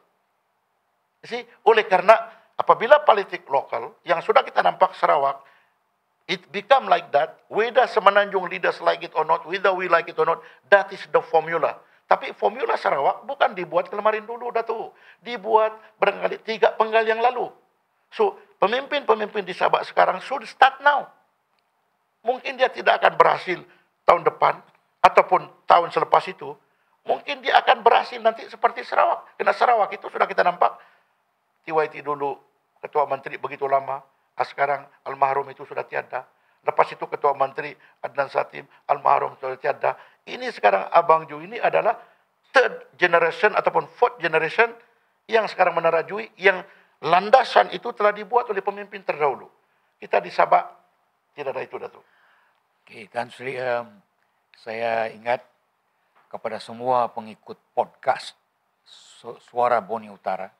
Oleh karena apabila politik lokal, yang sudah kita nampak Sarawak, It become like that, whether Semenanjung leaders like it or not, whether we like it or not, that is the formula. Tapi formula Sarawak bukan dibuat kemarin dulu, Datuk. Dibuat barangkali 3 penggal yang lalu. So, pemimpin-pemimpin di Sabah sekarang should start now. Mungkin dia tidak akan berhasil tahun depan, ataupun tahun selepas itu. Mungkin dia akan berhasil nanti seperti Sarawak. Karena Sarawak itu sudah kita nampak, TYT dulu, Ketua Menteri begitu lama, sekarang almarhum itu sudah tiada. Lepas itu Ketua Menteri Adnan Satim, almarhum sudah tiada. Ini sekarang Abang Ju ini adalah third generation ataupun fourth generation yang sekarang menerajui, yang landasan itu telah dibuat oleh pemimpin terdahulu. Kita di Sabah tidak ada itu, Datuk. Okey, Tan Sri, saya ingat kepada semua pengikut podcast Suara Borneo Utara,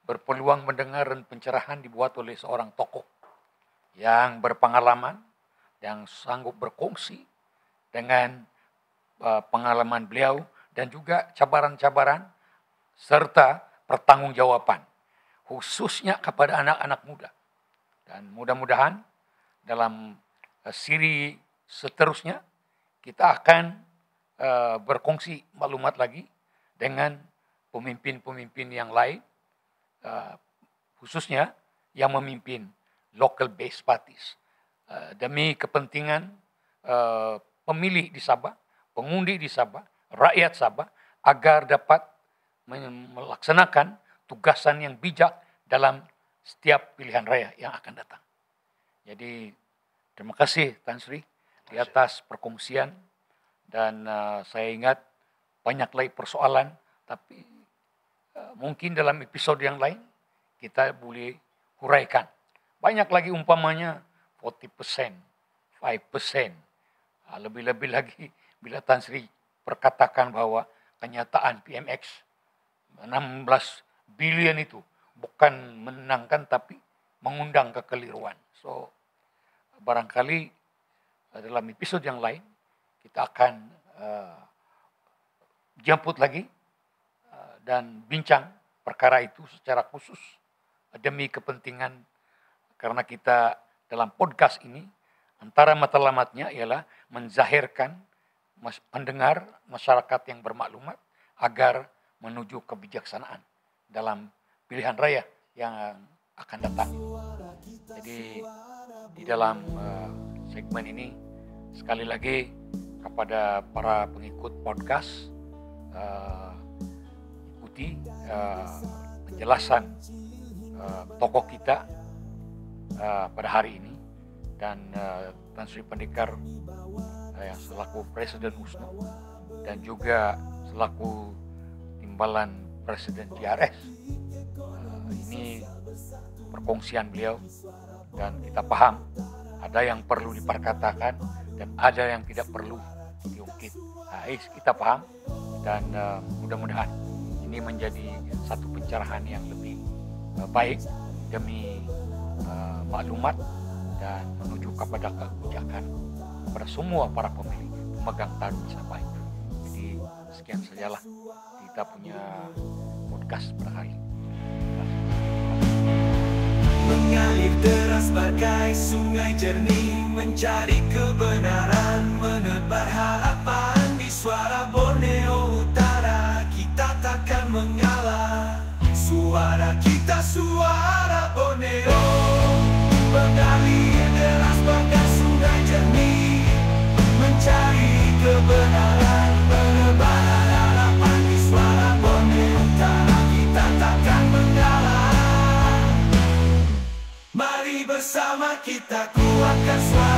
berpeluang mendengar dan pencerahan dibuat oleh seorang tokoh yang berpengalaman, yang sanggup berkongsi dengan pengalaman beliau dan juga cabaran-cabaran serta pertanggungjawaban, khususnya kepada anak-anak muda. Dan mudah-mudahan dalam siri seterusnya kita akan berkongsi maklumat lagi dengan pemimpin-pemimpin yang lain, khususnya yang memimpin local based parties, demi kepentingan pemilih di Sabah, pengundi di Sabah, rakyat Sabah, agar dapat melaksanakan tugasan yang bijak dalam setiap pilihan raya yang akan datang. Jadi terima kasih Tan Sri di atas perkongsian, dan saya ingat banyak lagi persoalan, tapi mungkin dalam episod yang lain kita boleh huraikan. Banyak lagi umpamanya 40%, 5%, lebih-lebih lagi bila Tan Sri perkatakan bahwa kenyataan PMX 16 bilion itu bukan menenangkan tapi mengundang kekeliruan. So barangkali dalam episod yang lain kita akan jemput lagi dan bincang perkara itu secara khusus demi kepentingan, karena kita dalam podcast ini antara matlamatnya ialah menzahirkan pendengar masyarakat yang bermaklumat agar menuju kebijaksanaan dalam pilihan raya yang akan datang. Jadi di dalam segmen ini sekali lagi kepada para pengikut podcast, ikuti penjelasan tokoh kita pada hari ini, dan Tan Sri Pendekar yang selaku Presiden USNO dan juga selaku timbalan Presiden JRS. Ini perkongsian beliau, dan kita paham ada yang perlu diperkatakan dan ada yang tidak perlu diungkit. Kita paham, dan mudah-mudahan ini menjadi satu pencerahan yang lebih baik demi maklumat dan menuju kepada kebijakan kepada semua para pemilih pemegang tangan Sabah. Jadi sekian sajalah kita punya podcast pada hari ini. Mengalir deras bagai sungai jernih, mencari kebenaran, menebar harapan. Di Suara Borneo Utara kita takkan mengalah. Suara kita, suara Borneo, mengalir deras bagai sungai jernih, mencari kebenaran, menebar harapan. Di Suara Borneo Utara kita takkan mengalah. Mari bersama kita kuatkan suara